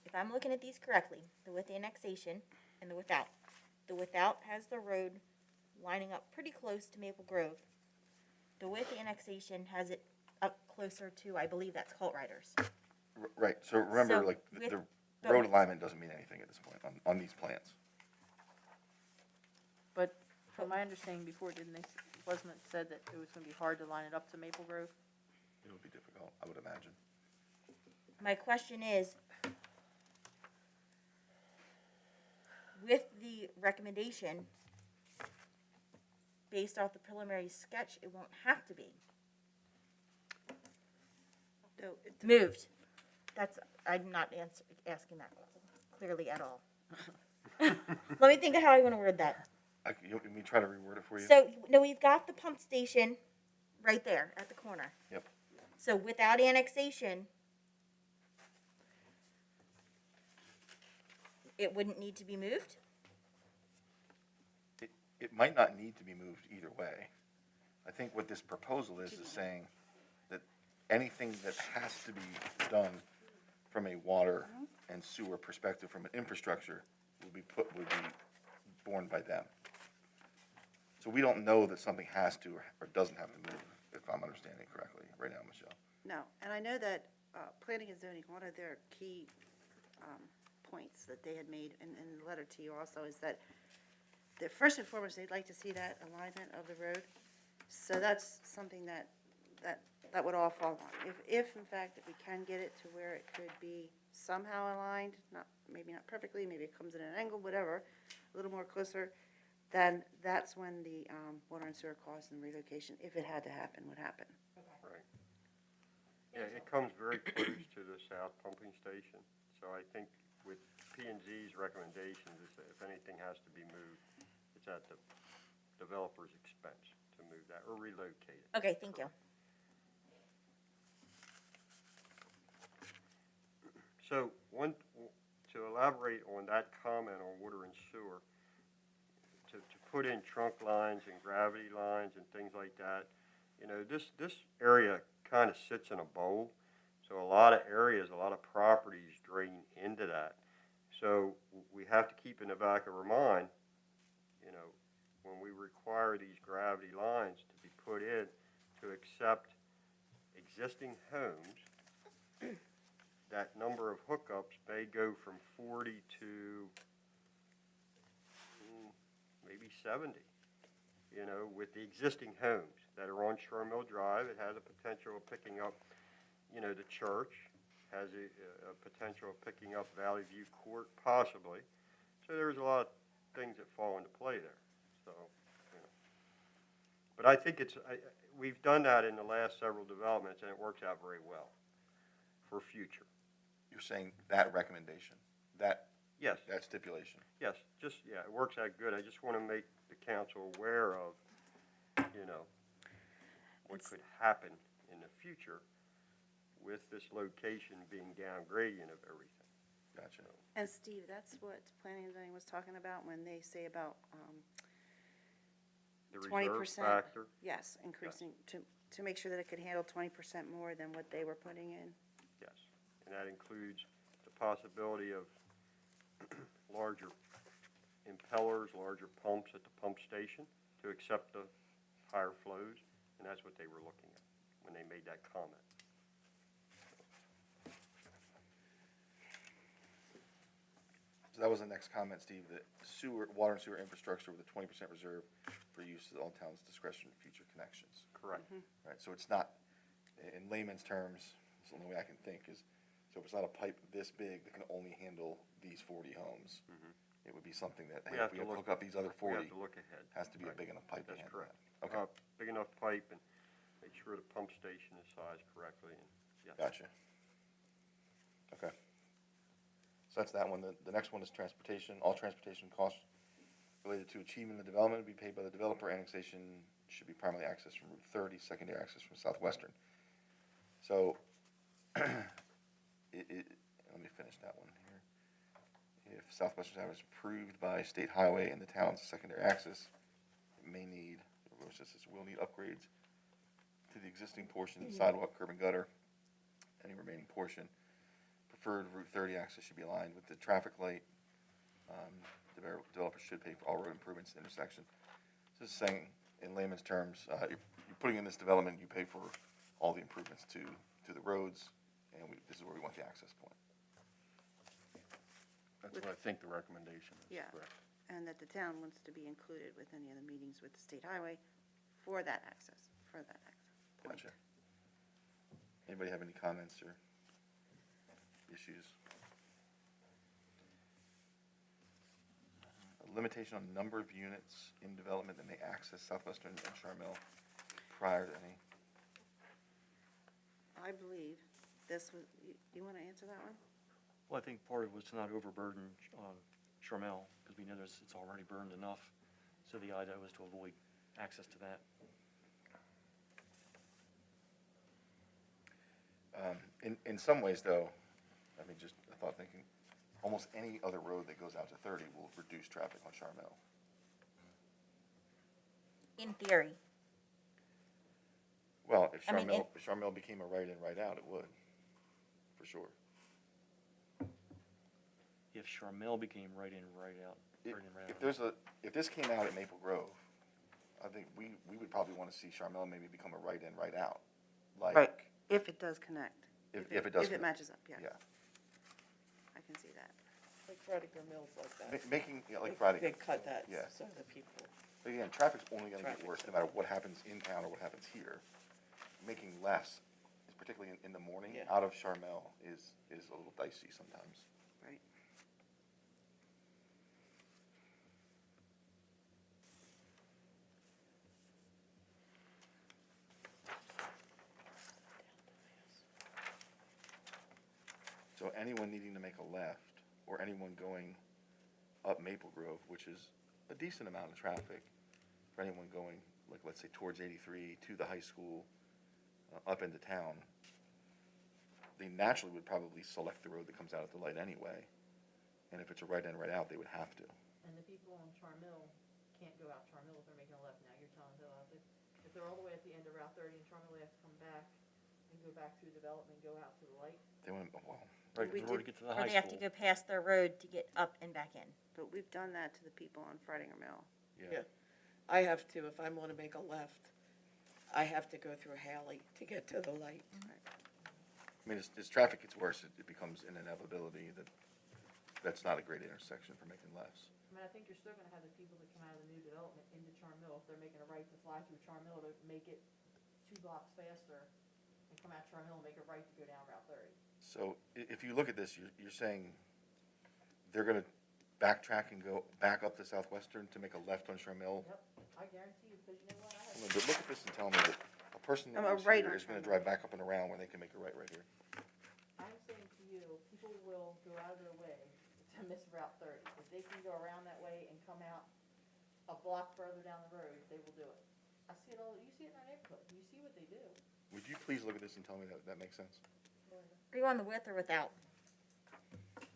If I'm looking at these correctly, the with annexation and the without. The without has the road lining up pretty close to Maple Grove. The with annexation has it up closer to, I believe that's Colt Riders. Right, so remember, So like, with the both- road alignment doesn't mean anything at this point on these plans. But from my understanding before, wasn't it said that it was gonna be hard to line it up to Maple Grove? It would be difficult, I would imagine. My question is, with the recommendation, based off the preliminary sketch, it won't have to be So moved. I'm not asking that clearly at all. Let me think of how I want to word that. You want me to try to reword it for you? So, no, we've got the pump station right there at the corner. Yep. So without annexation, it wouldn't need to be moved? It might not need to be moved either way. I think what this proposal is saying that anything that has to be done from a water and sewer perspective, from an infrastructure, would be borne by them. So we don't know that something has to or doesn't have to move, if I'm understanding correctly right now, Michelle. No, and I know that planning and zoning, one of their key points that they had made in the letter to you also is that first and foremost, they'd like to see that alignment of the road. So that's something that would all fall on. If in fact that we can get it to where it could be somehow aligned, maybe not perfectly, maybe it comes in an angle, whatever, a little more closer, then that's when the water and sewer costs and relocation, if it had to happen, would happen. Right. Yeah, it comes very close to the south pumping station, so I think with P&Z's recommendations, is that if anything has to be moved, it's at the developer's expense to move that or relocate it. Okay, thank you. So to elaborate on that comment on water and sewer, to put in trunk lines and gravity lines and things like that, you know, this area kind of sits in a bowl. So a lot of areas, a lot of properties drain into that. So we have to keep in the back of our mind, you know, when we require these gravity lines to be put in to accept existing homes, that number of hookups may go from 40 to maybe 70, you know, with the existing homes that are on Shore Mill Drive. It has a potential of picking up, you know, the church, has a potential of picking up Valley View Court, possibly. So there's a lot of things that fall into play there. So, you know. But I think we've done that in the last several developments, and it works out very well for future. You're saying that recommendation, Yes. that stipulation. Yes, it works out good. I just want to make the council aware of, you know, what could happen in the future with this location being down gradient of everything. Gotcha. And Steve, that's what planning and zoning was talking about when they say about The 20%. reserve factor, Yes, increasing to make sure that it could handle 20% more than what they were putting in. yes. And that includes the possibility of larger impellers, larger pumps at the pump station to accept the higher flows, and that's what they were looking at when they made that comment. So that was the next comment, Steve, that water and sewer infrastructure with a 20% reserve for use of all towns' discretion for future connections. Correct. Right, so it's not, in layman's terms, it's the only way I can think is, so if it's not a pipe this big that can only handle these 40 homes, it would be something that, hey, if we have to hook up these other We 40, have to look ahead. has to be a Right. big enough pipe to That's handle correct. that. Okay, Big enough pipe and make sure the pump station is sized correctly, and yes. gotcha. Okay. So that's that one. The next one is transportation. All transportation costs related to achievement of the development will be paid by the developer. Annexation should be primarily accessed from Route 30, secondary access from Southwestern. So, let me finish that one here. If Southwestern Avenue is approved by State Highway and the town's secondary access, it may need, will need upgrades to the existing portion, sidewalk, curb and gutter, any remaining portion. Preferred Route 30 access should be aligned with the traffic light. The developer should pay for all road improvements to the intersection. So this is saying, in layman's terms, you're putting in this development, you pay for all the improvements to the roads, and this is where we want the access point. That's what I think the recommendation is. Yeah. Correct. And that the town wants to be included with any of the meetings with the state highway for that access, point. Gotcha. Anybody have any comments or issues? A limitation on number of units in development that may access Southwestern and Charmel prior to any. I believe this was, you want to answer that one? Well, I think part of it was to not overburden Charmel, because we know it's already burned enough. So the idea was to avoid access to that. In some ways, though, I mean, just a thought thinking, almost any other road that goes out to 30 will reduce traffic on Charmel. In theory. Well, if I mean, Charmel became a right in, right out, it would, for sure. If Charmel became right in, right out, right in, right out. If this came out at Maple Grove, I think we would probably want to see Charmel maybe become a right in, right out. Like, Right, if it does connect. If it does If it connect. matches up, yeah. Yeah. I can see that. Like Frediger Mills like that. Making, yeah, like They- Friday. They cut that, Yeah. so the people, But again, traffic's only gonna get Traffic's worse, no matter what happens in town or what happens here. Making less, particularly in the morning, Yeah. out of Charmel is a little dicey sometimes. Right. So anyone needing to make a left, or anyone going up Maple Grove, which is a decent amount of traffic, for anyone going, like, let's say towards 83 to the high school, up into town, they naturally would probably select the road that comes out at the light anyway. And if it's a right in, right out, they would have to. And the people on Charmel can't go out Charmel if they're making a left now. You're telling them they'll have to, if they're all the way at the end of Route 30 in Charmel, they have to come back and go back through development and go out to the light. They wouldn't, well, Right, We in order to did- get to the Or high they have to school. go past their road to get up and back in. But we've done that to the people on Fredinger Mill. yeah. Yeah. I have to, if I want to make a left, I have to go through Haley to get to the light. I mean, as traffic gets worse, it becomes an inevitability that that's not a great intersection for making lefts. I mean, I think you're still gonna have the people that come out of the new development into Charmel, if they're making a right to fly through Charmel to make it 2 blocks faster, and come out Charmel and make a right to go down Route 30. So if you look at this, you're saying they're gonna backtrack and go back up to Southwestern to make a left on Charmel? Yep, I guarantee you, because you know what, I Well, have, But look at this and tell me that a person that I'm a lives right here on is gonna Charmel. drive back up and around when they can make a right here. I'm saying to you, people will go out of their way to miss Route 30. If they can go around that way and come out a block further down the road, they will do it. I see it all, you see it in our neighborhood, you see what they do. Would you please look at this and tell me that that makes sense? Are you on the with or without?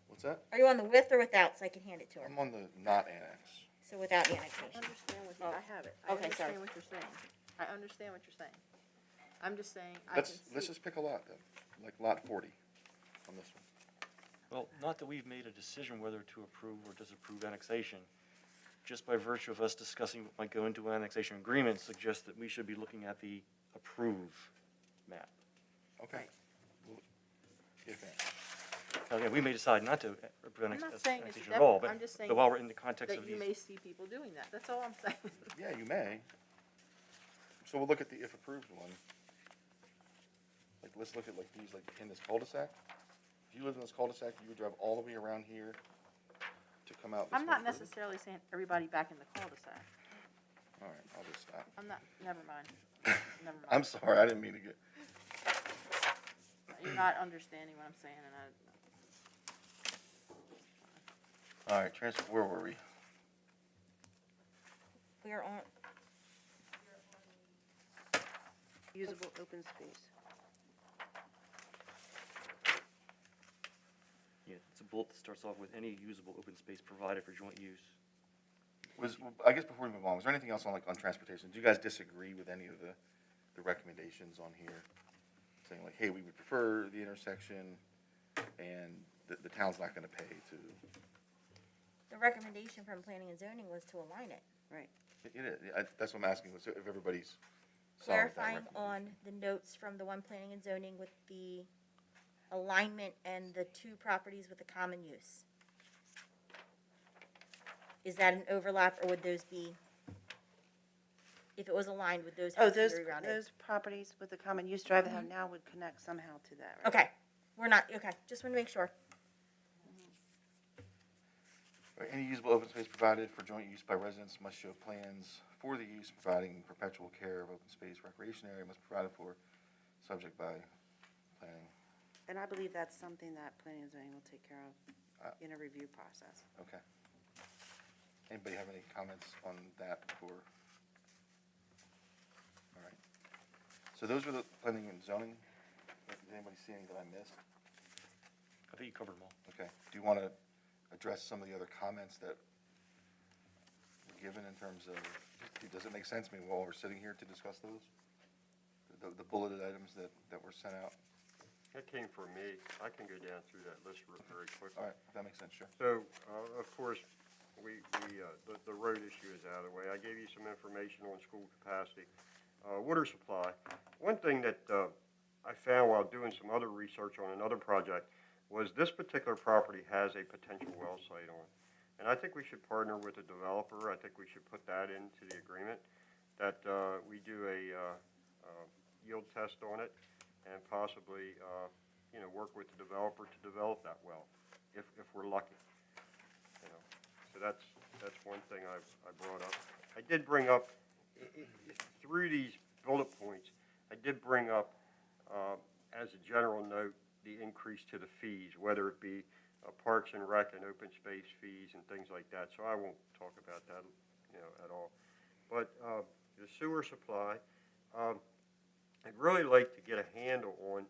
What's that? Are you on the with or without so I can hand it to her? I'm on the not annex. So without I annexation. understand what you, Oh. I have it. I Okay, sorry. understand what you're saying. I understand what you're saying. I'm just saying, I can Let's see, just pick a lot then, like lot 40 on this one. Well, not that we've made a decision whether to approve or disapprove annexation. Just by virtue of us discussing what might go into an annexation agreement suggests that we should be looking at the approve map. Okay. Well, if any. Now, again, we may decide not to approve I'm not saying it's annexation at all, definite, but I'm just saying but while we're in the context that of you these, may see people doing that. That's all I'm saying. Yeah, you may. So we'll look at the if approved one. Like, let's look at like these, like in this cul-de-sac. If you lived in this cul-de-sac, you would drive all the way around here to come out this I'm not much further? necessarily saying everybody back in the cul-de-sac. All right, I'll just stop. I'm not, never mind. Never I'm mind. sorry, I didn't mean to get, You're not understanding what I'm saying, and all right, transfer, where were we? We are on, Usable open space. yeah, it's a bullet that starts off with any usable open space provided for joint use. I guess before we move on, was there anything else on like on transportation? Do you guys disagree with any of the recommendations on here? Saying like, hey, we would prefer the intersection and the town's not gonna pay to, the recommendation from planning and zoning was to align it. Right. it is, that's what I'm asking, so if everybody's solid with that Clarifying on recommendation. the notes from the one planning and zoning with the alignment and the 2 properties with the common use. Is that an overlap, or would those be, if it was aligned, would those Oh, have to those, be rerouted? those properties with the common use drive that have now would connect somehow to that, right? Okay, we're not, okay, just want to make sure. Right, any usable open space provided for joint use by residents must show plans for the use, providing perpetual care of open space recreation area must be provided for, subject by planning. And I believe that's something that planning and zoning will take care Uh, of in a review process. Okay. Anybody have any comments on that before? All right. So those were the planning and zoning. Did anybody see any that I missed? I think you covered them all. Okay. Do you want to address some of the other comments that were given in terms of, does it make sense, I mean, while we're sitting here to discuss those? The bulleted items that were sent out? That came from me. I can go down through that list very quickly. All right, if that makes sense, sure. So, of course, the road issue is out of the way. I gave you some information on school capacity. Water supply. One thing that I found while doing some other research on another project was this particular property has a potential well site on it. And I think we should partner with the developer. I think we should put that into the agreement, that we do a yield test on it and possibly, work with the developer to develop that well, if we're lucky. So that's one thing I brought up. I did bring up, through these bullet points, I did bring up, as a general note, the increase to the fees, whether it be parks and rec and open space fees and things like that. So I won't talk about that, at all. But the sewer supply, I'd really like to get a handle on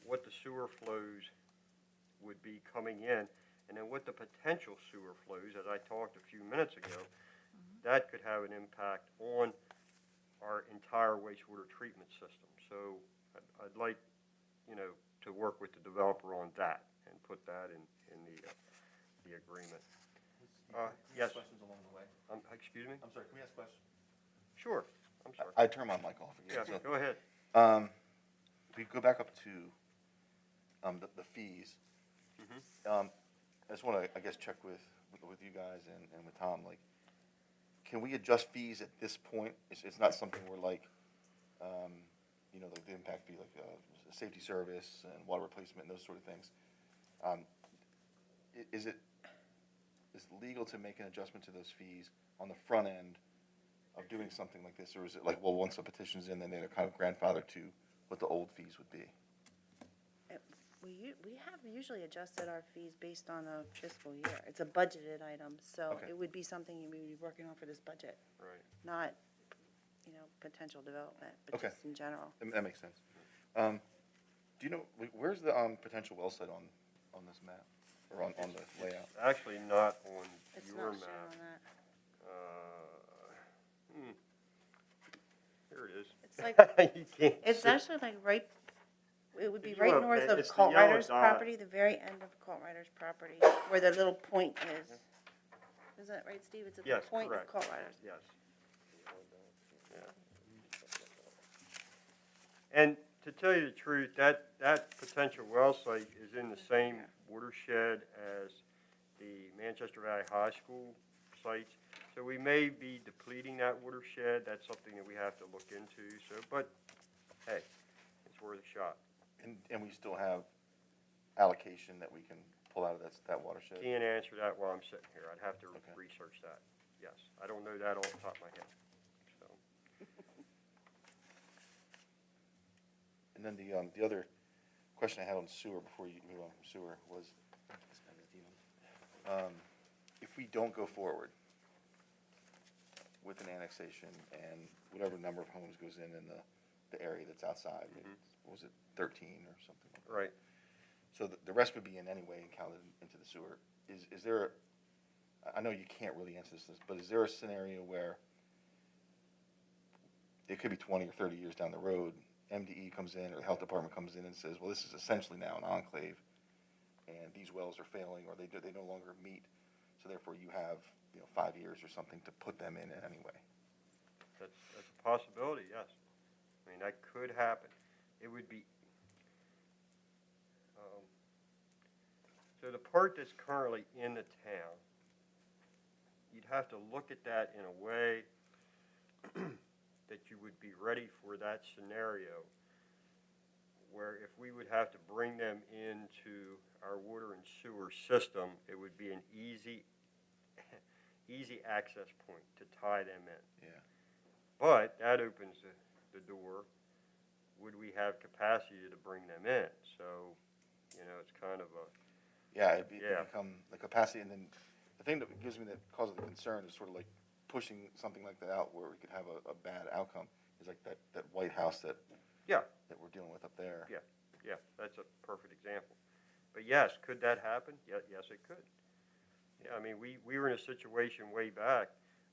what the sewer flows would be coming in, and then what the potential sewer flows, as I talked a few minutes ago, that could have an impact on our entire wastewater treatment system. So I'd like, to work with the developer on that and put that in the agreement. Yes. Questions along the way? Excuse me? I'm sorry, can we ask questions? Sure. I'm sorry. I turned my mic off again. Yeah, So, go ahead. if we go back up to the fees, I just want to, I guess, check with you guys and with Tom, like, can we adjust fees at this point? It's not something where like, like the impact fee, like safety service and water replacement and those sort of things. Is it legal to make an adjustment to those fees on the front end of doing something like this, or is it like, well, once the petition's in, then they're kind of grandfathered to what the old fees would be? We have usually adjusted our fees based on a fiscal year. It's a budgeted item, so Okay. it would be something we would be working on for this budget, Right. not, potential development, but Okay. just in general. That makes sense. Do you know, where's the potential well site on this map, or on the layout? It's actually not on It's your not shown map. on that. Here it is. It's like, You can't it's see. actually like right, it would be It's right yellow, north of it's the Colt yellow Ryder's dot. property, the very end of Colt Ryder's property, where the little point is. Is that right, Steve? It's at the Yes, point of correct. Colt Ryder's. Yes. Yeah. And to tell you the truth, that potential well site is in the same watershed as the Manchester Valley High School sites. So we may be depleting that watershed. That's something that we have to look into. So, but hey, it's worth a shot. And we still have allocation that we can pull out of that watershed? Can't answer that while I'm sitting here. I'd have to Okay. research that. Yes, I don't know that off the top of my head. So. And then the other question I had on sewer before you move on from sewer was, if we don't go forward with an annexation and whatever number of homes goes in the area that's outside, what was it, 13 or something like that? Right. So the rest would be in any way and counted into the sewer. Is there, I know you can't really answer this, but is there a scenario where it could be 20 or 30 years down the road, MDE comes in or the health department comes in and says, well, this is essentially now an enclave and these wells are failing or they no longer meet, so therefore you have 5 years or something to put them in any way? That's a possibility, yes. I mean, that could happen. It would be, so the part that's currently in the town, you'd have to look at that in a way that you would be ready for that scenario, where if we would have to bring them into our water and sewer system, it would be an easy access point to tie them in. Yeah. But that opens the door. Would we have capacity to bring them in? So, it's kind of a, Yeah, it'd Yeah. become the capacity, and then the thing that gives me the cause of the concern is sort of like pushing something like that out where we could have a bad outcome, is like that White House that we're dealing with up there. Yeah, that's a perfect example. But yes, could that happen? Yes, it could. Yeah, I mean, we were in a situation way back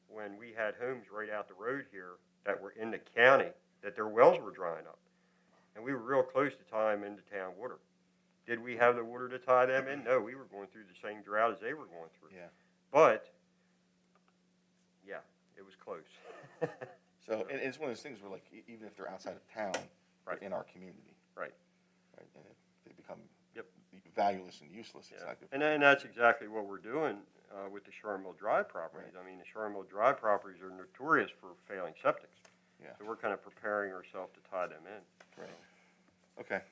when we had homes right out the road here that were in the county, that their wells were drying up. And we were real close to tying them into town water. Did we have the water to tie them in? No, we were going through the same drought as they were going through. Yeah. But, yeah, it was close. So, and it's one of those things where, like, even if they're outside of town, Right. they're in our community. Right. Right, and if they become Yep. valueless and useless, it's Yeah. not good. And that's exactly what we're doing with the Shore Mill Drive properties. I mean, the Shore Mill Drive properties are notorious for failing septics. Yeah. So we're kind of preparing ourselves to tie them in. Right. Okay.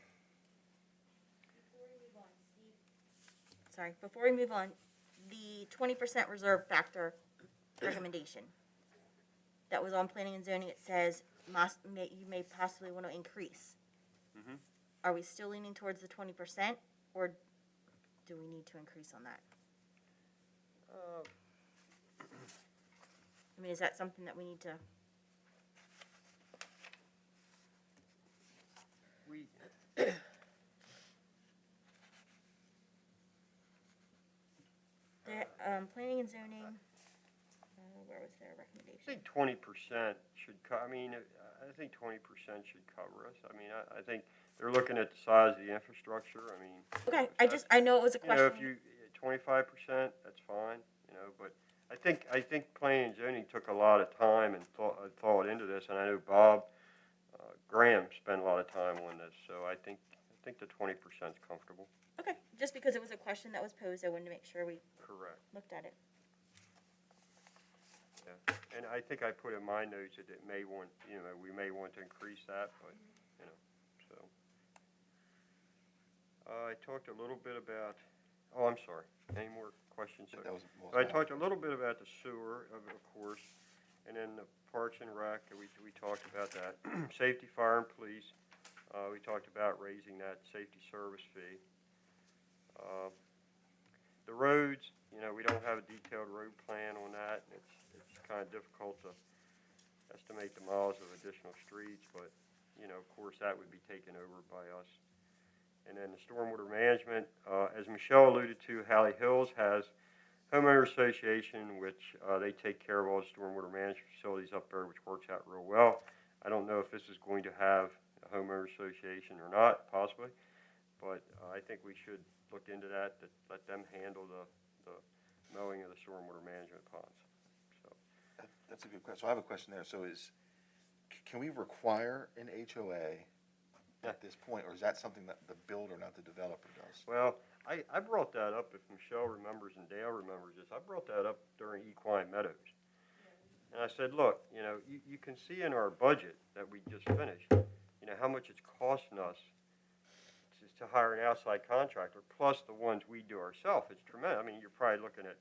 Before we move on, the 20% reserve factor recommendation that was on planning and zoning, it says you may possibly want to increase. Mhm. Are we still leaning towards the 20%, or do we need to increase on that? I mean, is that something that we need to? We, Planning and zoning, where was their I recommendation? think 20% should I mean, I think 20% should cover us. I mean, I think they're looking at the size of the infrastructure. I mean. Okay, if I know it was a You know, question. if you, 25%, that's fine, you know, but I think planning and zoning took a lot of time and thought into this, and I know Bob Graham spent a lot of time on this, so I think the 20% is comfortable. Okay, just because it was a question that was posed, I wanted to make sure we Correct. looked at it. Yeah, and I think I put in my notes that it may want, we may want to increase that, but, so. I talked a little bit about, I'm sorry, any more questions? That was I talked a little bit about the sewer, of course, and then the Parks and Rec, we talked about that. Safety, fire, and police, we talked about raising that safety service fee. The roads, we don't have a detailed road plan on that. It's kind of difficult to estimate the miles of additional streets, but, of course, that would be taken over by us. And then the stormwater management, as Michelle alluded to, Hallie Hills has homeowner association, which they take care of all the stormwater management facilities up there, which works out real well. I don't know if this is going to have a homeowner association or not, possibly, but I think we should look into that, let them handle the mowing of the stormwater management ponds. So That's a good question. So I have a question there. So can we require an HOA at this point, or is that something that the builder, not the developer, does? Well, I brought that up, if Michelle remembers and Dale remembers this, I brought that up during Equine Meadows. And I said, look, you can see in our budget that we just finished, how much it's costing us to hire an outside contractor, plus the ones we do ourselves. It's tremendous. I mean, you're probably looking at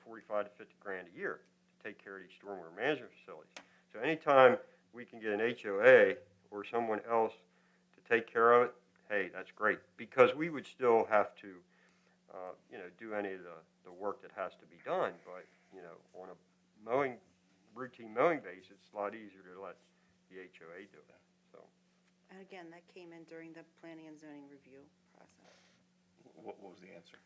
45 to 50 grand a year to take care of these stormwater management facilities. So anytime we can get an HOA or someone else to take care of it, hey, that's great, because we would still have to, do any of the work that has to be done. But on a routine mowing basis, it's a lot easier to let the HOA do it. So, And again, that came in during the planning and zoning review process. What was the answer?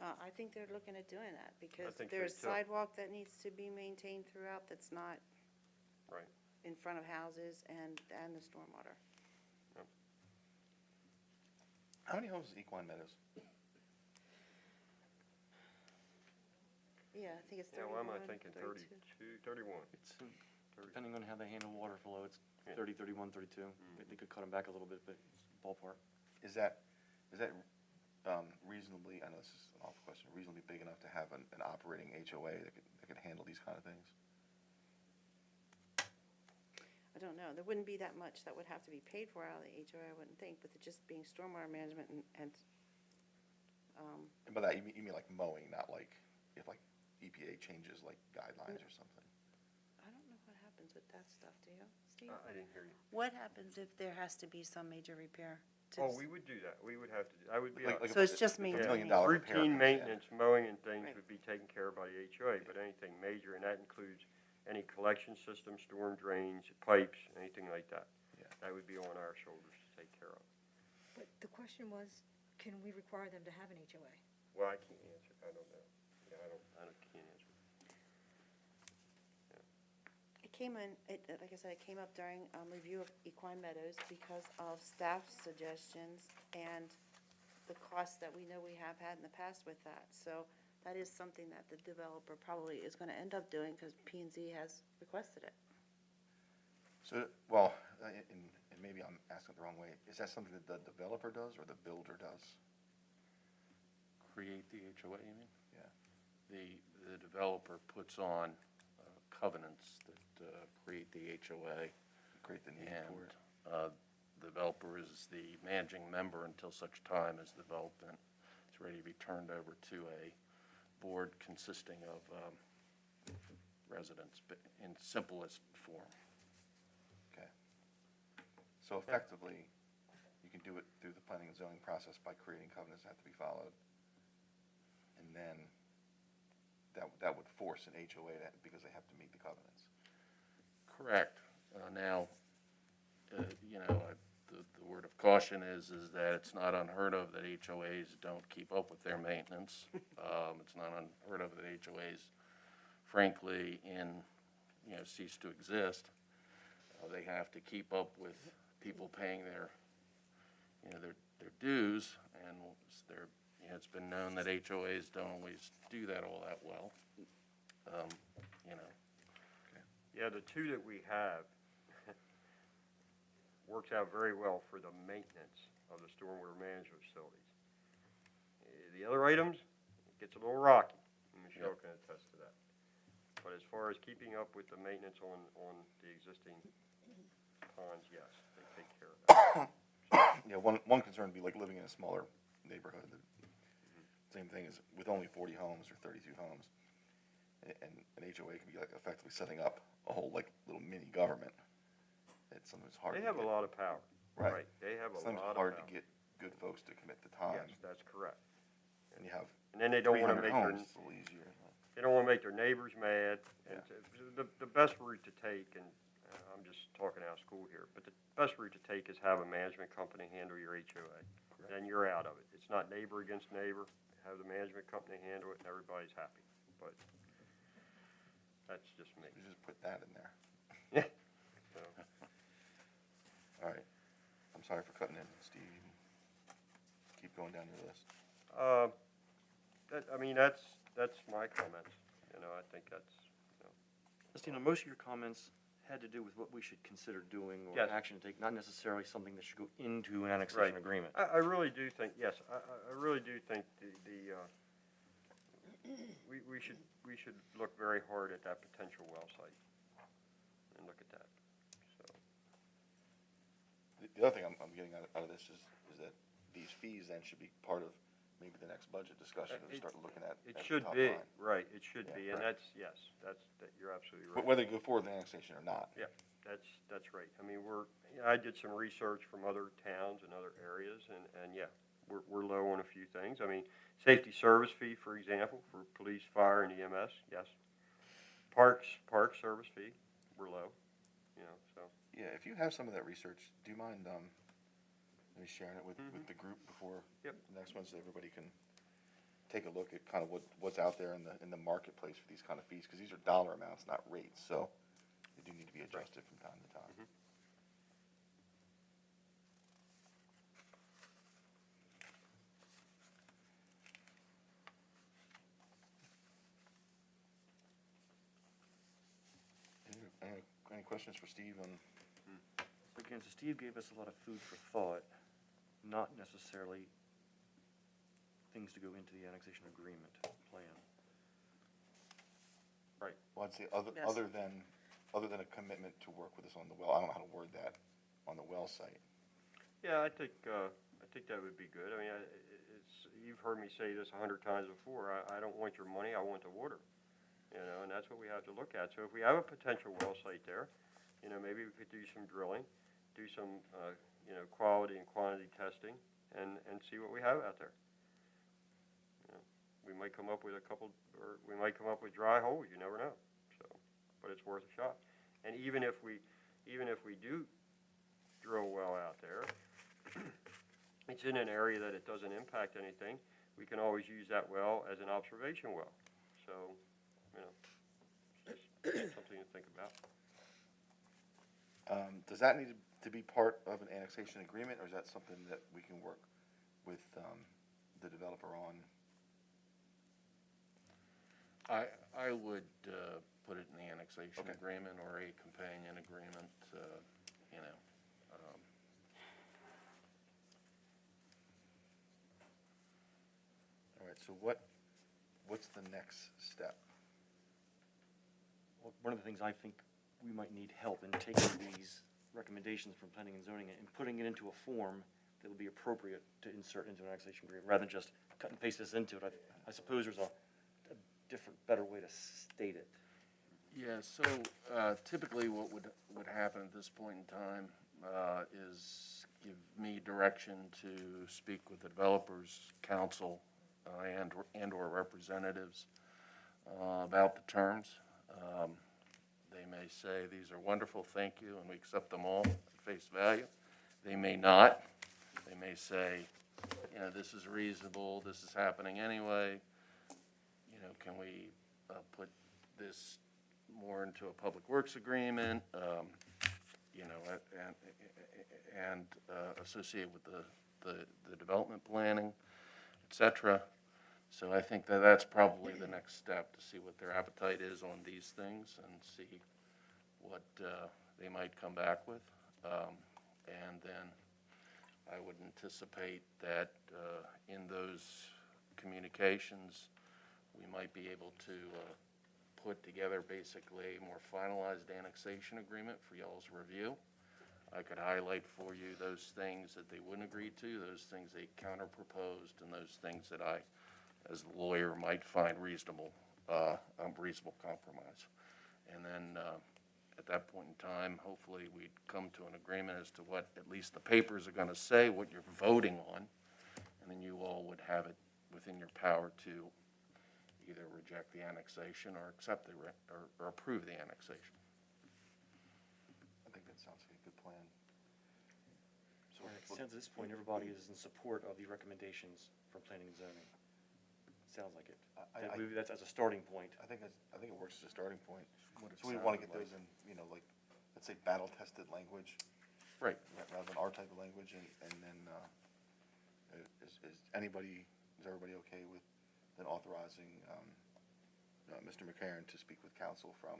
I think they're looking at doing that because think so, there's too. sidewalk that needs to be maintained throughout that's not right. in front of houses and the stormwater. How many homes is Equine Meadows? Yeah, I think it's 31, Why am I thinking 32. 31? It's, depending on how they handle water flow, it's Yeah. 30, 31, 32. They could cut them back a little bit, but it's ballpark. Is that reasonably, I know this is an awful question, reasonably big enough to have an operating HOA that could handle these kind of things? I don't know. There wouldn't be that much that would have to be paid for out of the HOA, I wouldn't think, with it just being stormwater management and And by that, you mean like mowing, not like if like EPA changes like guidelines or something? I don't know what happens with that stuff, do you, Steve? I didn't hear you. What happens if there has to be some major repair? to. Oh, we would do that. We would have to, that would be, Like- like So it's just a maintaining. $1 million repair routine comes in. maintenance, mowing and things Right. would be taken care of by the HOA, but anything major, and that includes any collection system, storm drains, pipes, anything like that. Yeah. That would be on our shoulders to take care of. But the question was, can we require them to have an HOA? Well, I can't answer, I don't know. Yeah, I can't answer. It came in, like I said, it came up during review of Equine Meadows because of staff suggestions and the costs that we know we have had in the past with that. So that is something that the developer probably is going to end up doing because P&Z has requested it. So, well, and maybe I'm asking it the wrong way, is that something that the developer does or the builder does? Create the HOA, you mean? Yeah. The developer puts on covenants that create the HOA. Create the need And for it. the developer is the managing member until such time as development is ready to be turned over to a board consisting of residents, but in simplest form. Okay. So effectively, you can do it through the planning and zoning process by creating covenants that have to be followed. And then that would force an HOA because they have to meet the covenants. Correct. Now, the word of caution is that it's not unheard of that HOAs don't keep up with their maintenance. It's not unheard of that HOAs, frankly, cease to exist. They have to keep up with people paying their dues, and it's been known that HOAs don't always do that all that well. Yeah, the two that we have works out very well for the maintenance of the stormwater management facilities. The other items, it gets a little rocky, and Michelle can attest to that. But as far as keeping up with the maintenance on the existing ponds, yes, they take care of that. Yeah, one concern would be like living in a smaller neighborhood. Same thing as with only 40 homes or 32 homes. And an HOA can be like effectively setting up a whole like little mini government. It's sometimes hard. They to have a get. lot of power. Right. They have a Sometimes lot of hard power. to get good folks to commit the time. Yes, that's correct. And you have And then they don't want to 300 make their, homes, it's a little easier. they don't want to make their neighbors mad. And the best route to take, and I'm just talking out of school here, but the best route to take is have a management company handle your HOA. Then you're out of it. It's not neighbor against neighbor. Have the management company handle it, and everybody's happy. But that's just me. You just put that in there. Yeah. So, All right. I'm sorry for cutting in, Steve. Keep going down your list. that's my comments. I think that's, Justina, most of your comments had to do with what we should consider doing or Yes. action to take, not necessarily something that should go into an annexation Right. agreement. I really do think, yes, I really do think we should look very hard at that potential well site and look at that, so. The other thing I'm getting out of this is that these fees then should be part of maybe the next budget discussion and start looking at. It at the should top be, line. right, it should Yeah, be, and correct. you're absolutely right. But whether you go forward with the annexation or not. Yeah, that's right. I mean, I did some research from other towns and other areas, and yeah, we're low on a few things. I mean, safety service fee, for example, for police, fire, and EMS, yes. Park service fee, we're low, so. Yeah, if you have some of that research, do you mind maybe sharing it with the group before Yep. the next one, so everybody can take a look at kind of what's out there in the marketplace for these kind of fees, because these are dollar amounts, not rates, so they do need to be adjusted from time to time. Any questions for Steve on? Again, so Steve gave us a lot of food for thought, not necessarily things to go into the annexation agreement plan. Right. Well, I'd say Yes. other than a commitment to work with us on the well, I don't know how to word that, on the well site. Yeah, I think that would be good. I mean, you've heard me say this 100 times before. I don't want your money, I want the water. And that's what we have to look at. So if we have a potential well site there, maybe we could do some drilling, do some quality and quantity testing and see what we have out there. You know, we might come up with or we might come up with dry holes, you never know, so, but it's worth a shot. And even if we do drill a well out there, it's in an area that it doesn't impact anything, we can always use that well as an observation well. So, it's something to think about. Does that need to be part of an annexation agreement, or is that something that we can work with the developer on? I would put it in the annexation Okay. agreement or a companion agreement, you know. All right, so what's the next step? Well, one of the things I think we might need help in taking these recommendations from planning and zoning and putting it into a form that would be appropriate to insert into an annexation agreement, rather than just cut and paste this into it. I suppose there's a different, better way to state it. Yeah, so typically what would happen at this point in time is give me direction to speak with the developers council and or representatives about the terms. They may say, these are wonderful, thank you, and we accept them all at face value. They may not. They may say, you know, this is reasonable, this is happening anyway. You know, can we put this more into a public works agreement, you know, and associate with the development planning, et cetera. So I think that that's probably the next step, to see what their appetite is on these things and see what they might come back with. And then I would anticipate that in those communications, we might be able to put together basically a more finalized annexation agreement for y'all's review. I could highlight for you those things that they wouldn't agree to, those things they counter-proposed, and those things that I, as the lawyer, might find reasonable, reasonable compromise. And then at that point in time, hopefully we'd come to an agreement as to what at least the papers are going to say, what you're voting on, and then you all would have it within your power to either reject the annexation or accept or approve the annexation. I think that sounds like a good plan. So It sounds at this point, everybody is in support of the recommendations from planning and zoning. Sounds like it. Maybe that's as a starting point. I think it works as a starting point. What it So we want to sounded get those in, you know, like, let's say battle-tested language. Right. Rather than our type of language, and then, is everybody okay with then authorizing, Mr. McCarron to speak with counsel from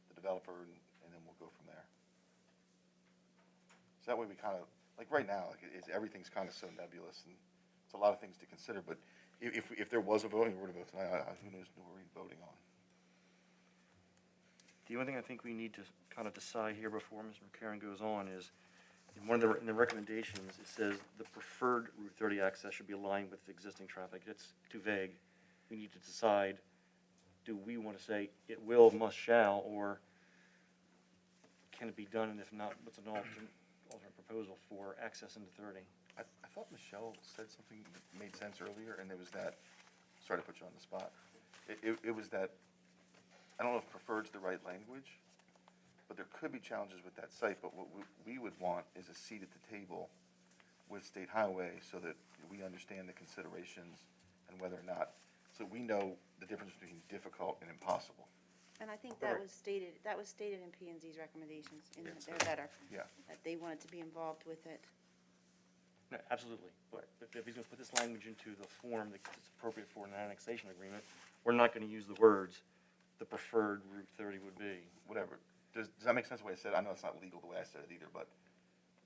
the developer, and then we'll go from there? So that way we kind of, like right now, like everything's kind of so nebulous, and it's a lot of things to consider, but if there was a voting, we were to vote tonight, who knows what we're voting on? The only thing I think we need to kind of decide here before Mr. McCarron goes on is, in the recommendations, it says the preferred Route 30 access should be aligned with existing traffic. It's too vague. We need to decide, do we want to say it will, must, shall, or can it be done, and if not, what's an alternate proposal for access into 30? I thought Michelle said something that made sense earlier, and it was that, sorry to put you on the spot, it was that, I don't know if preferred's the right language, but there could be challenges with that site, but what we would want is a seat at the table with State Highway so that we understand the considerations and whether or not, so we know the difference between difficult and impossible. And I think that was stated in P and Z's recommendations in Yeah, their letter, Yeah. that they wanted to be involved with it. No, absolutely. But if he's going to put this language into the form that it's appropriate for an annexation agreement, we're not going to use the words the preferred Route 30 would be. Whatever. Does that make sense the way I said it? I know it's not legal the way I said it either, but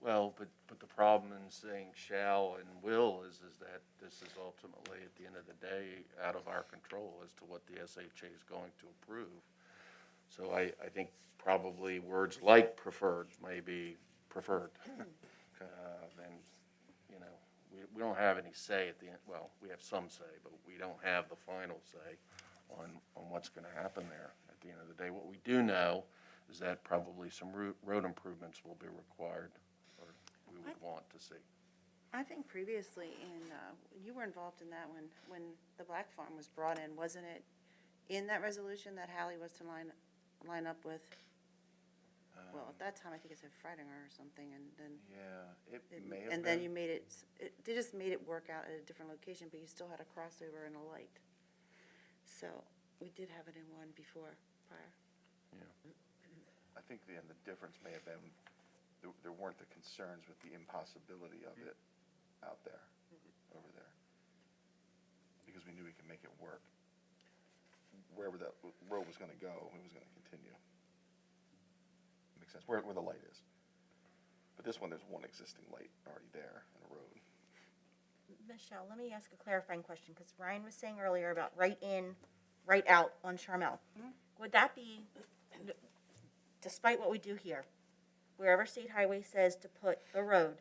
Well, but the problem in saying shall and will is that this is ultimately, at the end of the day, out of our control as to what the SHA is going to approve. So I think probably words like preferred may be preferred. Then, you know, we don't have any say at the end. Well, we have some say, but we don't have the final say on what's going to happen there at the end of the day. What we do know is that probably some road improvements will be required, or we would want to see. I think previously you were involved in that when the Black Farm was brought in, wasn't it in that resolution that Hallie was to line up with? Well, at that time, I think it said Fredinger or something, and then. Yeah, it may have been. And then you made they just made it work out at a different location, but you still had a crossover and a light. So we did have it in one before, prior. I think the difference may have been, there weren't the concerns with the impossibility of it out there, over there. Because we knew we could make it work. Wherever that road was gonna go, it was gonna continue. Makes sense, where the light is. But this one, there's one existing light already there in the road. Michelle, let me ask a clarifying question, because Ryan was saying earlier about right in, right out on Charmel. Would that be, despite what we do here, wherever State Highway says to put the road,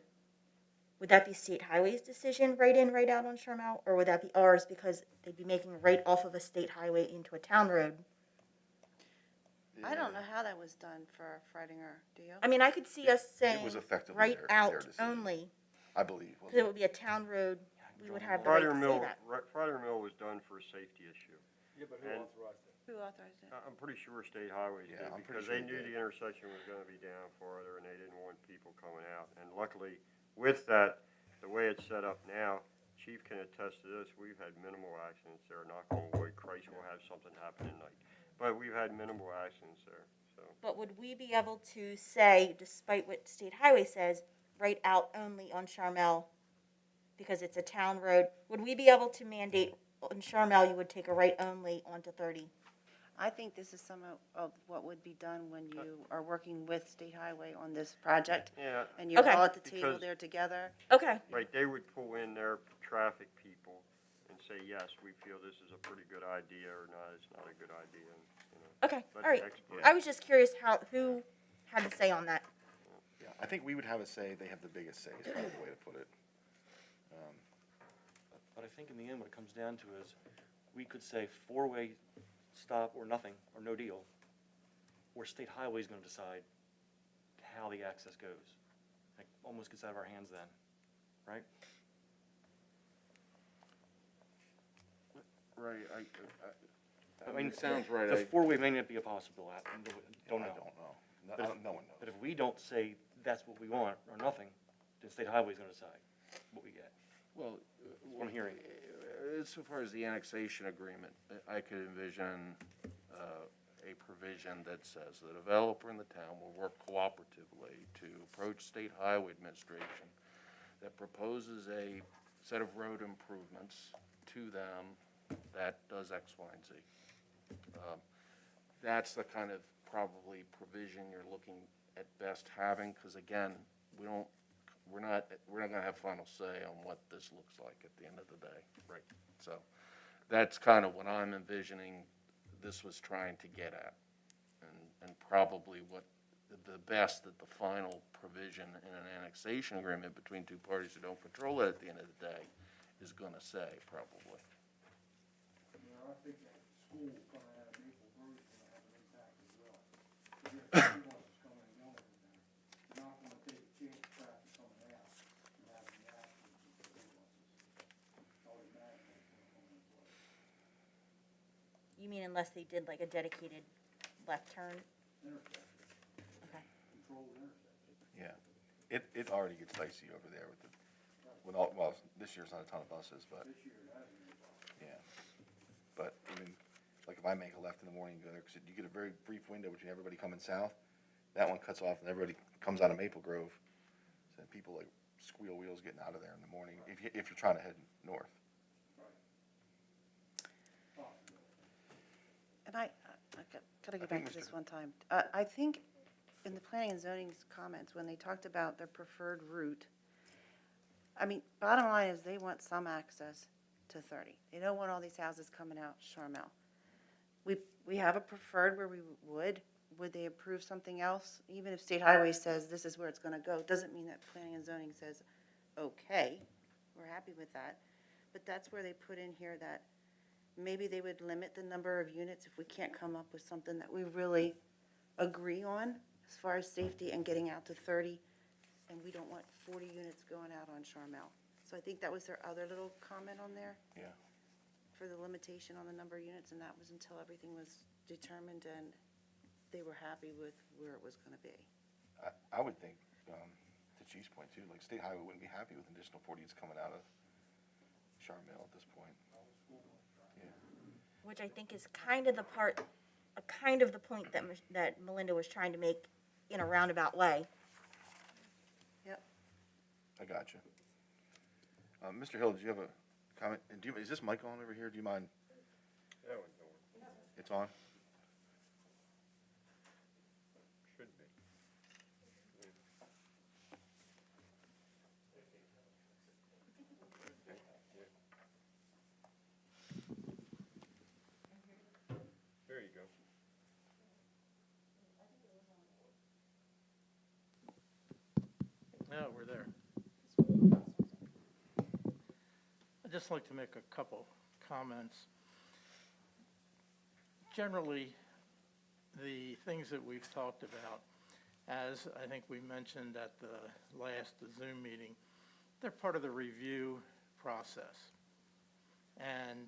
would that be State Highway's decision, right in, right out on Charmel, or would that be ours because they'd be making right off of a state highway into a town road? I don't know how that was done for Fredinger, do you? I mean, I could see us saying It was effectively right their out decision, only, I believe. because it would be a town road, we would have the right to Friday say Mill, that. Friday Mill was done for a safety issue. Yeah, but And- authorized it? Who authorized it? I'm pretty sure State Highways Yeah, did, I'm pretty because sure they they knew did. the intersection was gonna be down farther, and they didn't want people coming out. And luckily, with that, the way it's set up now, Chief can attest to this, we've had minimal accidents there, knock on wood, Christ will have something happen tonight. But we've had minimal accidents there, so. But would we be able to say, despite what State Highway says, right out only on Charmel, because it's a town road, would we be able to mandate on Charmel you would take a right only onto 30? I think this is some of what would be done when you are working with State Highway on this project, Yeah, and you're Okay. all at the table Because- there together. Okay, right, they would pull in their traffic people and say, yes, we feel this is a pretty good idea, or not, it's not a good idea, and, you know. okay, let all right. the expert- I was just curious who had to say on that. Yeah, I think we would have a say, they have the biggest say, is probably the way to put it. But I think in the end, what it comes down to is, we could say four-way stop or nothing, or no deal, or State Highway's gonna decide how the access goes. It almost gets out of our hands then, right? Right, I mean, it sounds right. The four-way may not be a possible, don't I know. don't know. But No if- one knows. But if we don't say that's what we want, or nothing, then State Highway's gonna decide what we get. Well, That's what I'm hearing. so far as the annexation agreement, I could envision a provision that says the developer in the town will work cooperatively to approach State Highway Administration that proposes a set of road improvements to them that does X, Y, and Z. That's the kind of probably provision you're looking at best having, because again, we're not gonna have final say on what this looks like at the end of the day, right? So, that's kind of what I'm envisioning this was trying to get at. And probably what the best that the final provision in an annexation agreement between two parties who don't control it at the end of the day is gonna say, probably. You know, I think that school coming out of Maple Grove is gonna have an impact as well. Because there's people that's coming and going in there. You're not gonna take a chance of traffic coming out and having the accidents with the big ones. Automatically, it's gonna come into play. You mean unless they did like a dedicated left turn? Intersection, Okay. controlled intersection. Yeah, it already gets dicey over there with all, well, this year's not a ton of buses, but, This year, it hasn't been a problem. yeah. But, I mean, like if I make a left in the morning and go there, because you get a very brief window between everybody coming south, that one cuts off and everybody comes out of Maple Grove. So people like squeal wheels getting out of there in the morning, if you're trying to head north. And I gotta go I think back to this Mr. one time. I think in the planning and zoning's comments, when they talked about their preferred route, I mean, bottom line is they want some access to 30. They don't want all these houses coming out Charmel. We have a preferred where we would they approve something else? Even if State Highway says this is where it's gonna go, doesn't mean that planning and zoning says, okay, we're happy with that. But that's where they put in here that maybe they would limit the number of units if we can't come up with something that we really agree on as far as safety and getting out to 30 and we don't want 40 units going out on Charmel. So I think that was their other little comment on there Yeah. for the limitation on the number of units, and that was until everything was determined and they were happy with where it was gonna be. I would think, to Chief's point too, like State Highway wouldn't be happy with additional 40 units coming out of Charmel at this point. Yeah. Which I think is kind of the point that, that Melinda was trying to make in a roundabout way. Yep. I got you. Mr. Hill, did you have a comment? And is this mic on over here? Do you mind? That one's on. It's on? Should be. There you go. Now we're there. I'd just like to make a couple comments. Generally, the things that we've talked about, as I think we mentioned at the last Zoom meeting, they're part of the review process. And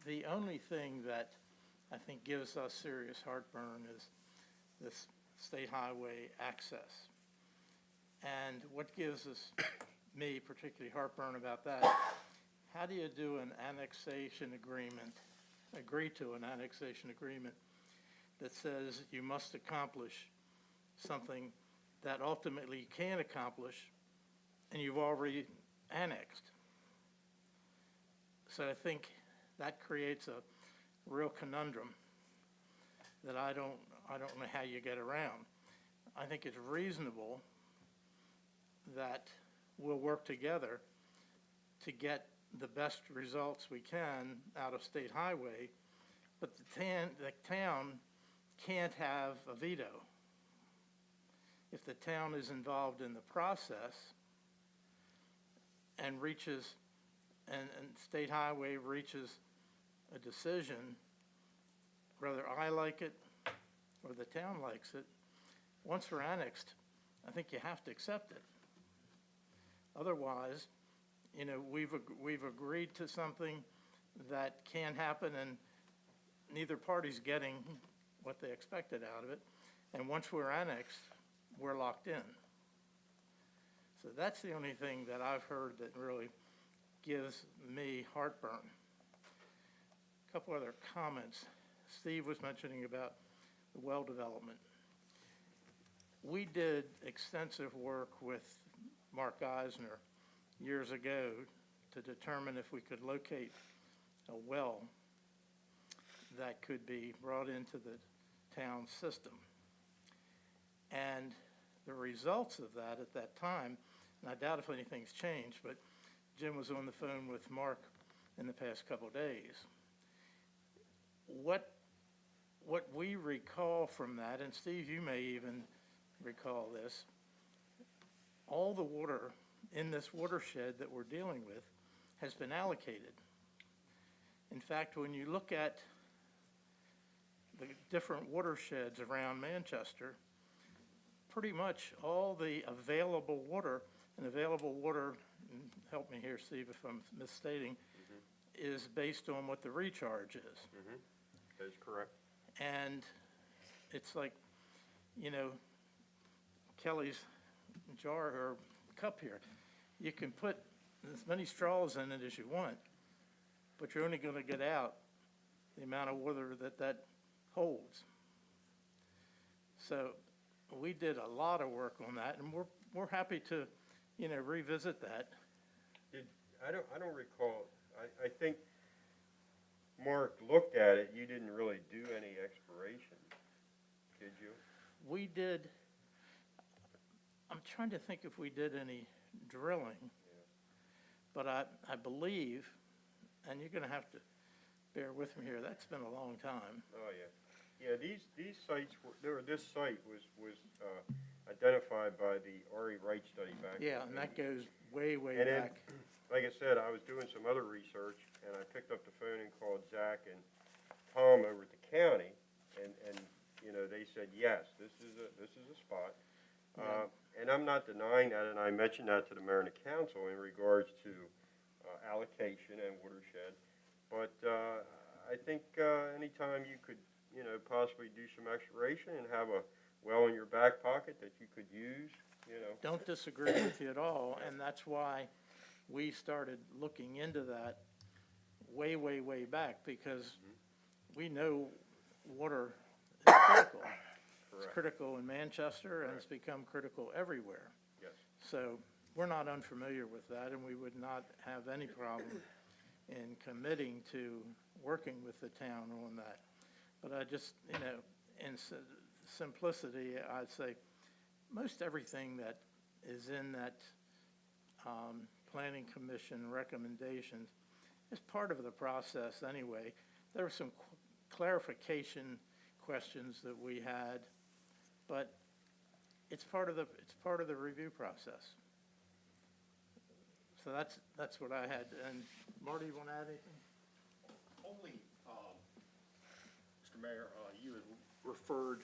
the only thing that I think gives us serious heartburn is this state highway access. And what gives me particularly heartburn about that, how do you do an annexation agreement, agree to an annexation agreement that says you must accomplish something that ultimately you can't accomplish and you've already annexed? So I think that creates a real conundrum that I don't know how you get around. I think it's reasonable that we'll work together to get the best results we can out of State Highway, but the town can't have a veto. If the town is involved in the process and reaches, and State Highway reaches a decision, whether I like it or the town likes it, once we're annexed, I think you have to accept it. Otherwise, you know, we've agreed to something that can happen and neither party's getting what they expected out of it. And once we're annexed, we're locked in. So that's the only thing that I've heard that really gives me heartburn. A couple other comments. Steve was mentioning about the well development. We did extensive work with Mark Eisner years ago to determine if we could locate a well that could be brought into the town system. And the results of that at that time, and I doubt if anything's changed, but Jim was on the phone with Mark in the past couple of days. What we recall from that, and Steve, you may even recall this, all the water in this watershed that we're dealing with has been allocated. In fact, when you look at the different watersheds around Manchester, pretty much all the available water, and help me here, Steve, if I'm misstating, is based on what the recharge is. That is correct. And it's like, you know, Kelly's jar or cup here. You can put as many straws in it as you want, but you're only going to get out the amount of water that holds. So we did a lot of work on that, and we're happy to, you know, revisit that. I don't recall, I think Mark looked at it, you didn't really do any exploration, did you? We did, I'm trying to think if we did any drilling, but I believe, and you're going to have to bear with me here, that's been a long time. Oh, yeah. Yeah, these sites, this site was identified by the R.E. Wright study back. Yeah, and that goes way, way And then, back. like I said, I was doing some other research, and I picked up the phone and called Zach and Tom over at the county, and you know, they said, yes, this is a spot. And I'm not denying that, and I mentioned that to the mayor and the council in regards to allocation and watershed. But I think anytime you could, possibly do some exploration and have a well in your back pocket that you could use, Don't disagree with you at all, and that's why we started looking into that way, way, way back, because we know water is critical. It's Correct. critical in Manchester, and it's become critical everywhere. Yes. So we're not unfamiliar with that, and we would not have any problem in committing to working with the town on that. But I just, in simplicity, I'd say most everything that is in that Planning Commission recommendations is part of the process anyway. There were some clarification questions that we had, but it's part of the review process. So that's what I had. And Marty, you want to add anything? Only, Mr. Mayor, you had referred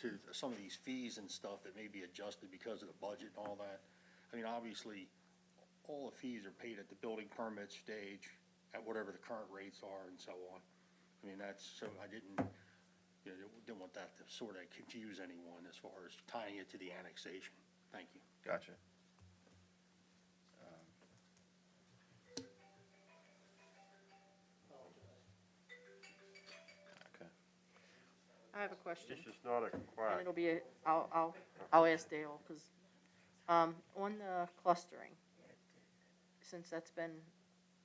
to some of these fees and stuff that may be adjusted because of the budget and all that. I mean, obviously, all the fees are paid at the building permit stage at whatever the current rates are and so on. I mean, so I didn't want that to sort of confuse anyone as far as tying it to the annexation. Thank you. Gotcha. Okay. I have a question. It's just not a And quack. it'll be, I'll ask Dale, because, on the clustering, since that's been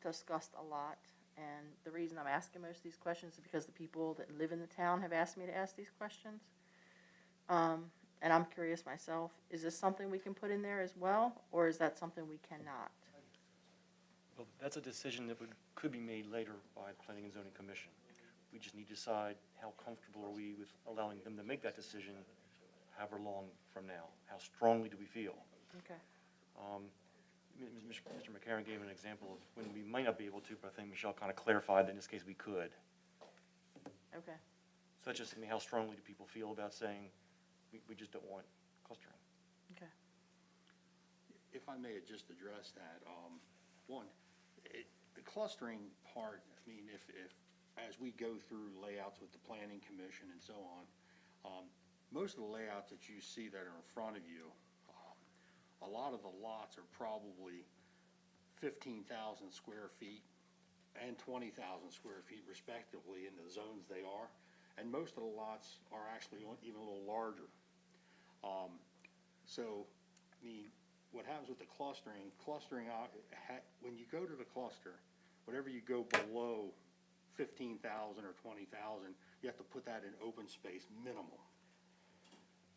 discussed a lot, and the reason I'm asking most of these questions is because the people that live in the town have asked me to ask these questions. And I'm curious myself, is this something we can put in there as well, or is that something we cannot? Well, that's a decision that could be made later by the Planning and Zoning Commission. We just need to decide how comfortable are we with allowing them to make that decision however long from now. How strongly do we feel? Okay. Mr. McCarron gave an example of when we might not be able to, but I think Michelle kind of clarified that in this case we could. Okay. So that's just, how strongly do people feel about saying, we just don't want clustering? Okay. If I may just address that, one, the clustering part, I mean, if as we go through layouts with the Planning Commission and so on, most of the layouts that you see that are in front of you, a lot of the lots are probably 15,000 square feet and 20,000 square feet respectively in the zones they are. And most of the lots are actually even a little larger. So, I mean, what happens with the clustering, when you go to the cluster, whatever you go below 15,000 or 20,000, you have to put that in open space minimal.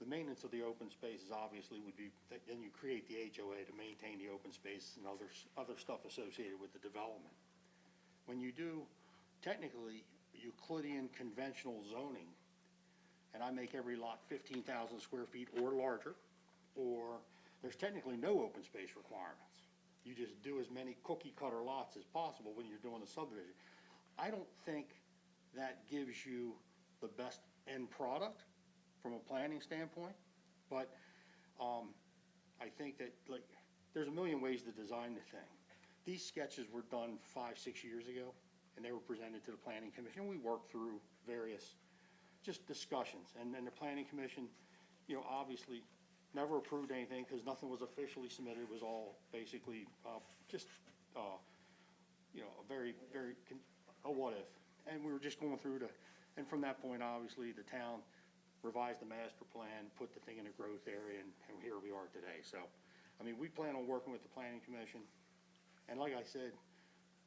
The maintenance of the open spaces obviously would be, then you create the HOA to maintain the open space and other stuff associated with the development. When you do technically Euclidean conventional zoning, and I make every lot 15,000 square feet or larger, or there's technically no open space requirements. You just do as many cookie cutter lots as possible when you're doing a subdivision. I don't think that gives you the best end product from a planning standpoint, but I think that, like, there's a million ways to design the thing. These sketches were done 5-6 years ago, and they were presented to the Planning Commission. We worked through various just discussions, and then the Planning Commission, obviously never approved anything because nothing was officially submitted. It was all basically just, a very, very, a what if. And we were just going through and from that point, obviously, the town revised the master plan, put the thing in a growth area, and here we are today. So, I mean, we plan on working with the Planning Commission. And like I said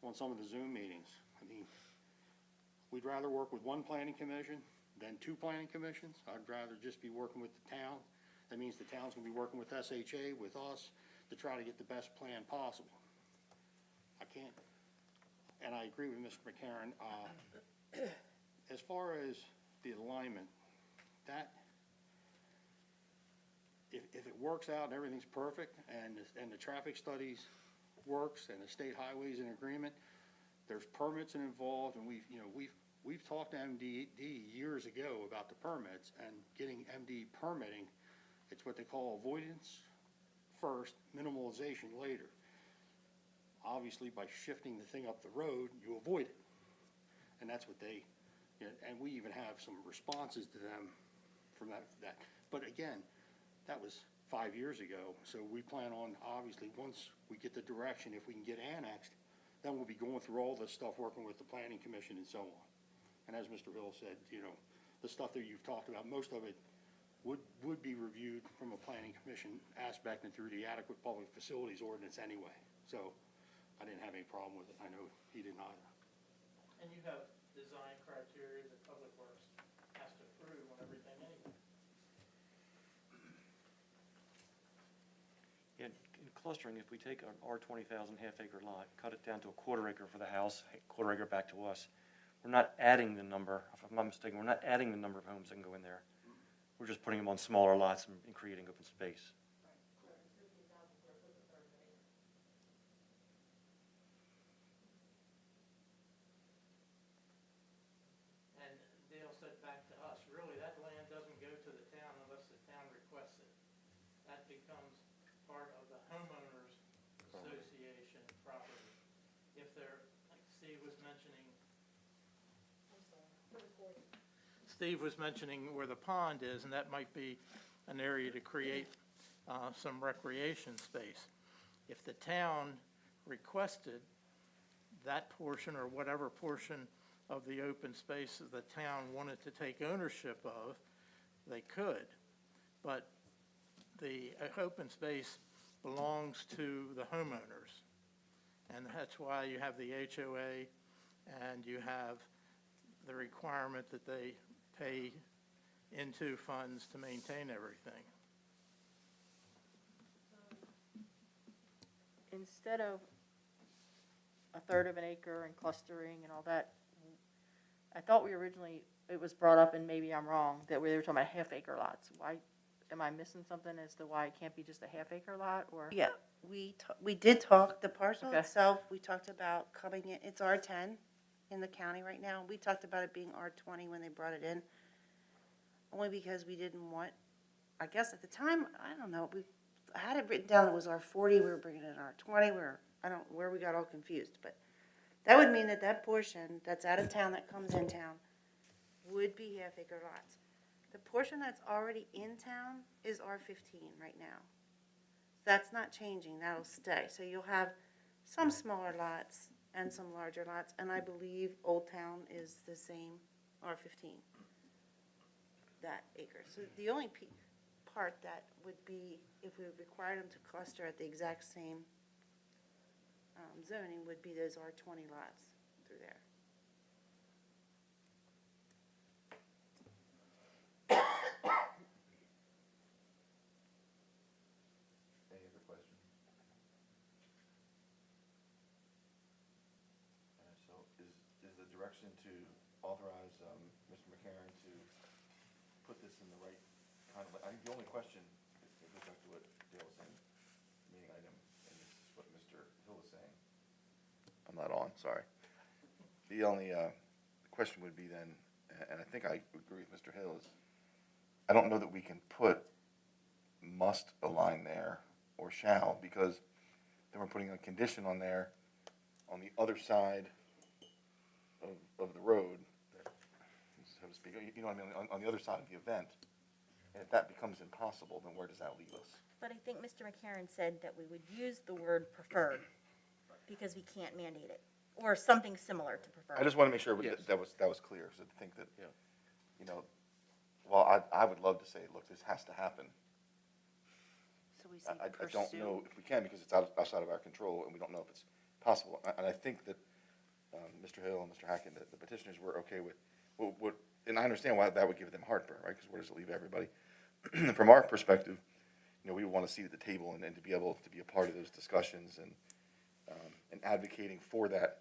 on some of the Zoom meetings, I mean, we'd rather work with one Planning Commission than two Planning Commissions. I'd rather just be working with the town. That means the town's gonna be working with SHA, with us, to try to get the best plan possible. I can't, and I agree with Mr. McCarron, as far as the alignment, that, if it works out and everything's perfect, and the traffic studies works, and the state highway's in agreement, there's permits involved, and we've talked to MDD years ago about the permits, and getting MD permitting, it's what they call avoidance first, minimalization later. Obviously, by shifting the thing up the road, you avoid it. And that's what they, you know, and we even have some responses to them from that. But again, that was 5 years ago, so we plan on, obviously, once we get the direction, if we can get annexed, then we'll be going through all this stuff, working with the planning commission and so on. And as Mr. Hill said, you know, the stuff that you've talked about, most of it would be reviewed from a planning commission aspect and through the adequate public facilities ordinance anyway. So I didn't have any problem with it. I know he didn't either. And you have design criteria that Public Works has to approve on everything anyway. In clustering, if we take our 20,000 half-acre lot, cut it down to a quarter acre for the house, quarter acre back to us, we're not adding the number, if I'm not mistaken, we're not adding the number of homes that can go in there. We're just putting them on smaller lots and creating open space. And Dale said back to us, really, that land doesn't go to the town unless the town requests it. That becomes part of the homeowners association property. If they're, like Steve was mentioning, where the pond is, and that might be an area to create some recreation space. If the town requested that portion or whatever portion of the open space that the town wanted to take ownership of, they could. But the open space belongs to the homeowners. And that's why you have the HOA and you have the requirement that they pay into funds to maintain everything. Instead of a third of an acre and clustering and all that, I thought we originally, it was brought up, and maybe I'm wrong, that we were talking about half-acre lots. Why, am I missing something as to why it can't be just a half-acre lot, or? Yeah, we did talk, the parcel Okay. itself, we talked about coming in, it's R10 in the county right now. We talked about it being R20 when they brought it in, only because we didn't want, I guess at the time, I don't know, I had it written down, it was R40, we were bringing it in R20, I don't, where we got all confused, but that would mean that that portion that's out of town that comes in town would be half-acre lots. The portion that's already in town is R15 right now. That's not changing, that'll stay. So you'll have some smaller lots and some larger lots, and I believe Old Town is the same, R15, that acre. So the only part that would be, if we required them to cluster at the exact same zoning, would be those R20 lots through there. Any other questions? So is the direction to authorize Mr. McCarron to put this in the right kind of, I think the only question, it goes back to what Dale was saying, meeting item, and this is what Mr. Hill was saying. I'm not on, sorry. The only question would be then, and I think I agree with Mr. Hill, is I don't know that we can put must align there or shall, because then we're putting a condition on there on the other side of the road, so to speak, you know what I mean, on the other side of the event. And if that becomes impossible, then where does that leave us? But I think Mr. McCarron said that we would use the word preferred, because we can't mandate it, or something similar to preferred. I just want to make sure Yes. that was clear, so to think that, Yeah. you know, while I would love to say, look, this has to happen, So we say I pursue. don't know if we can, because it's outside of our control, and we don't know if it's possible. And I think that Mr. Hill and Mr. Hackett, the petitioners, were okay with what, and I understand why that would give them heartburn, right? Because where does it leave everybody? From our perspective, you know, we want a seat at the table and to be able to be a part of those discussions and advocating for that,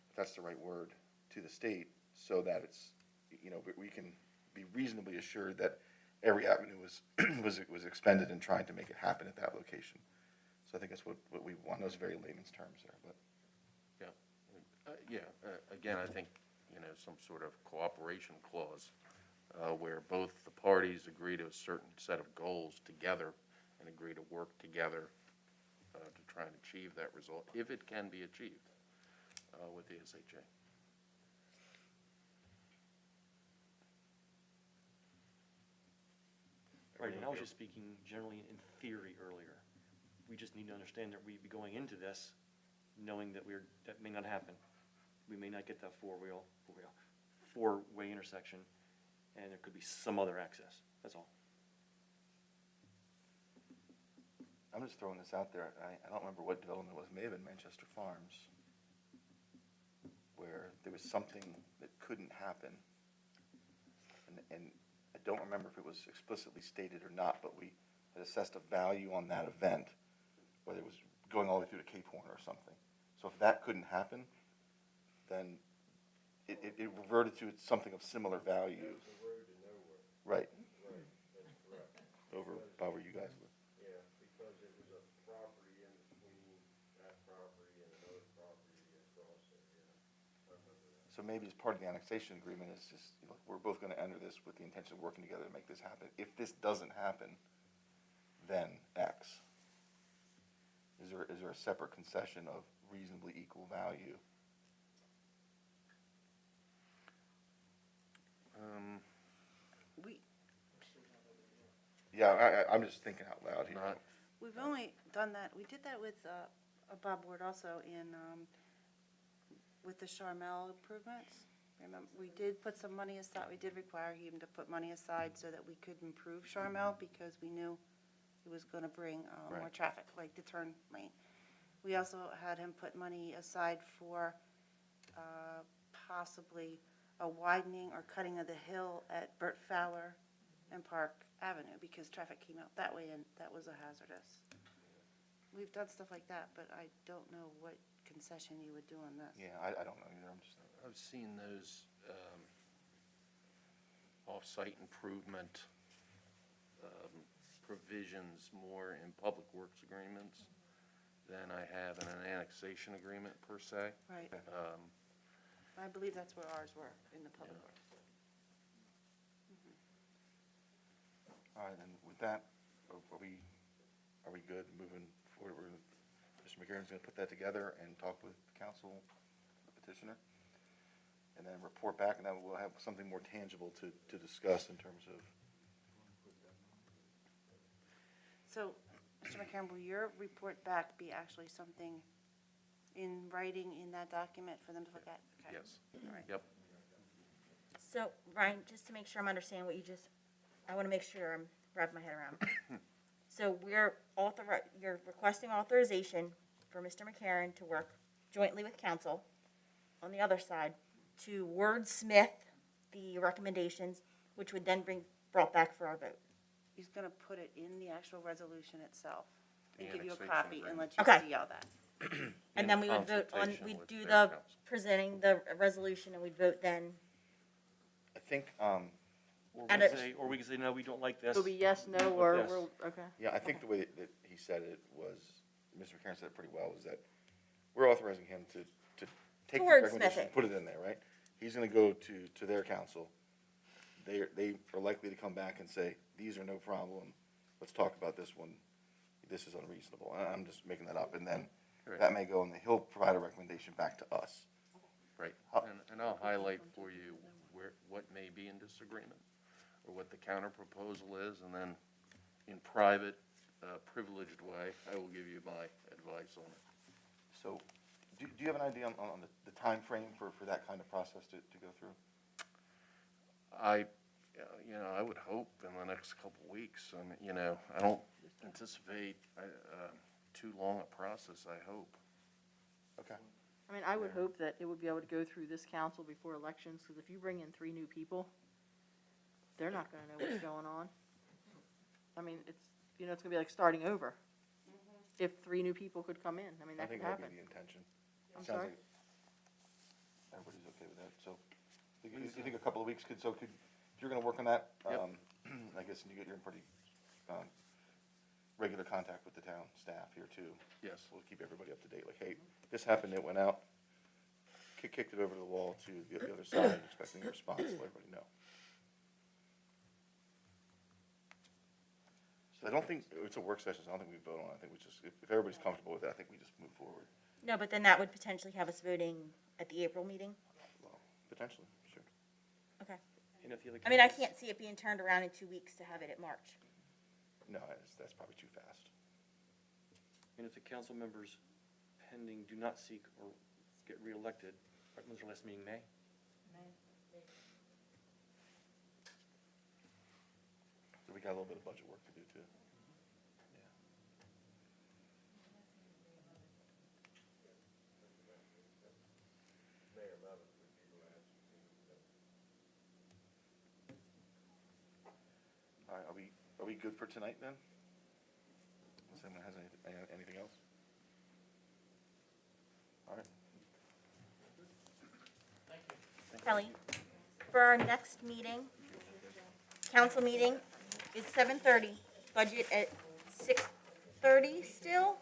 if that's the right word, to the state, so that it's, you know, we can be reasonably assured that every avenue was expended in trying to make it happen at that location. So I think that's what we want. Those are very layman's terms there, but. Again, I think, you know, some sort of cooperation clause where both the parties agree to a certain set of goals together and agree to work together to try and achieve that result, if it can be achieved with the SHA. Right, and I was just speaking generally in theory earlier. We just need to understand that we'd be going into this knowing that that may not happen. We may not get that four-way intersection, and there could be some other access, that's all. I'm just throwing this out there. I don't remember what development it was. It may have been Manchester Farms, where there was something that couldn't happen. And I don't remember if it was explicitly stated or not, but we had assessed a value on that event, whether it was going all the way through to Cape Horn or something. So if that couldn't happen, then it reverted to something of similar value. Right. Over by where you guys live. Yeah, because it was a property in between that property and another property across there, yeah. I remember that. So maybe as part of the annexation agreement, it's just, you know, we're both gonna enter this with the intention of working together to make this happen. If this doesn't happen, then X. Is there a separate concession of reasonably equal value? We, Yeah, I'm just thinking out loud here. Not- we've only done that, we did that with, Bob Ward also in, with the Charmel improvements. Remember, we did put some money aside, we did require him to put money aside so that we could improve Charmel because we knew it was gonna bring, more Right. traffic, like the turn lane. We also had him put money aside for, possibly a widening or cutting of the hill at Burt Fowler and Park Avenue, because traffic came out that way and that was a hazardous. We've done stuff like that, but I don't know what concession you would do on this. Yeah, I don't know either. I've seen those off-site improvement provisions more in public works agreements than I have in an annexation agreement per se. Right, Um, I believe that's where ours were, in the public Yeah. works. All right, then with that, are we good moving forward? Mr. McCarron's gonna put that together and talk with council, the petitioner, and then report back, and then we'll have something more tangible to discuss in terms of. So, Mr. McCarron, will your report back be actually something in writing in that document for them to look at? Okay. Yes, All right. yep. So, Ryan, just to make sure I'm understanding what you just, I want to make sure I'm wrapping my head around. So you're requesting authorization for Mr. McCarron to work jointly with council on the other side to wordsmith the recommendations, which would then brought back for our vote. He's gonna put it in the actual resolution itself and The give you a annexation copy and agreement. let you Okay. see all that. And In then we would vote on, consultation we'd with do their the council. presenting the resolution and we'd vote then. I think, Or And we could say, no, we don't like this. It'll be yes, no, With or this. we'll, okay. yeah, I think the way that he said it was, Mr. McCarron said it pretty well, was that we're authorizing him to take the Wordsmith recommendation it. and put it in there, right? He's gonna go to their council. They are likely to come back and say, these are no problem, let's talk about this one, this is unreasonable. I'm just making that up, and then Right. that may go, and he'll provide a recommendation back to us. Right, How- and I'll highlight for you what may be in disagreement, or what the counter proposal is, and then in private, privileged way, I will give you my advice on it. So, do you have an idea on the timeframe for that kind of process to go through? I would hope in the next couple of weeks, I don't anticipate, too long a process, I hope. Okay. I mean, I would hope that it would be able to go through this council before elections, because if you bring in 3 new people, they're not gonna know what's going on. I mean, it's gonna be like starting over. If 3 new people could come in, I mean, I that could think that'd happen. be the intention. I'm Sounds sorry? like everybody's okay with that, so, you think a couple of weeks if you're gonna work on that, Yep. I guess you're in pretty, regular contact with the town staff here too. Yes. We'll keep everybody up to date, like, hey, this happened, it went out, kicked it over to the wall to the other side, expecting a response, let everybody know. So I don't think, it's a work session, so I don't think we vote on it. I think we just, if everybody's comfortable with it, I think we just move forward. No, but then that would potentially have us voting at the April meeting? Well, potentially, sure. Okay. And if the other I mean, I candidates- can't see it being turned around in 2 weeks to have it at March. No, that's probably too fast. And if the council members pending do not seek or get reelected, when's our last meeting, May? So we got a little bit of budget work to do too. All right, are we good for tonight then? Unless anyone has anything else? All right. Kelly, for our next meeting, council meeting, is 7:30, budget at 6:30 still?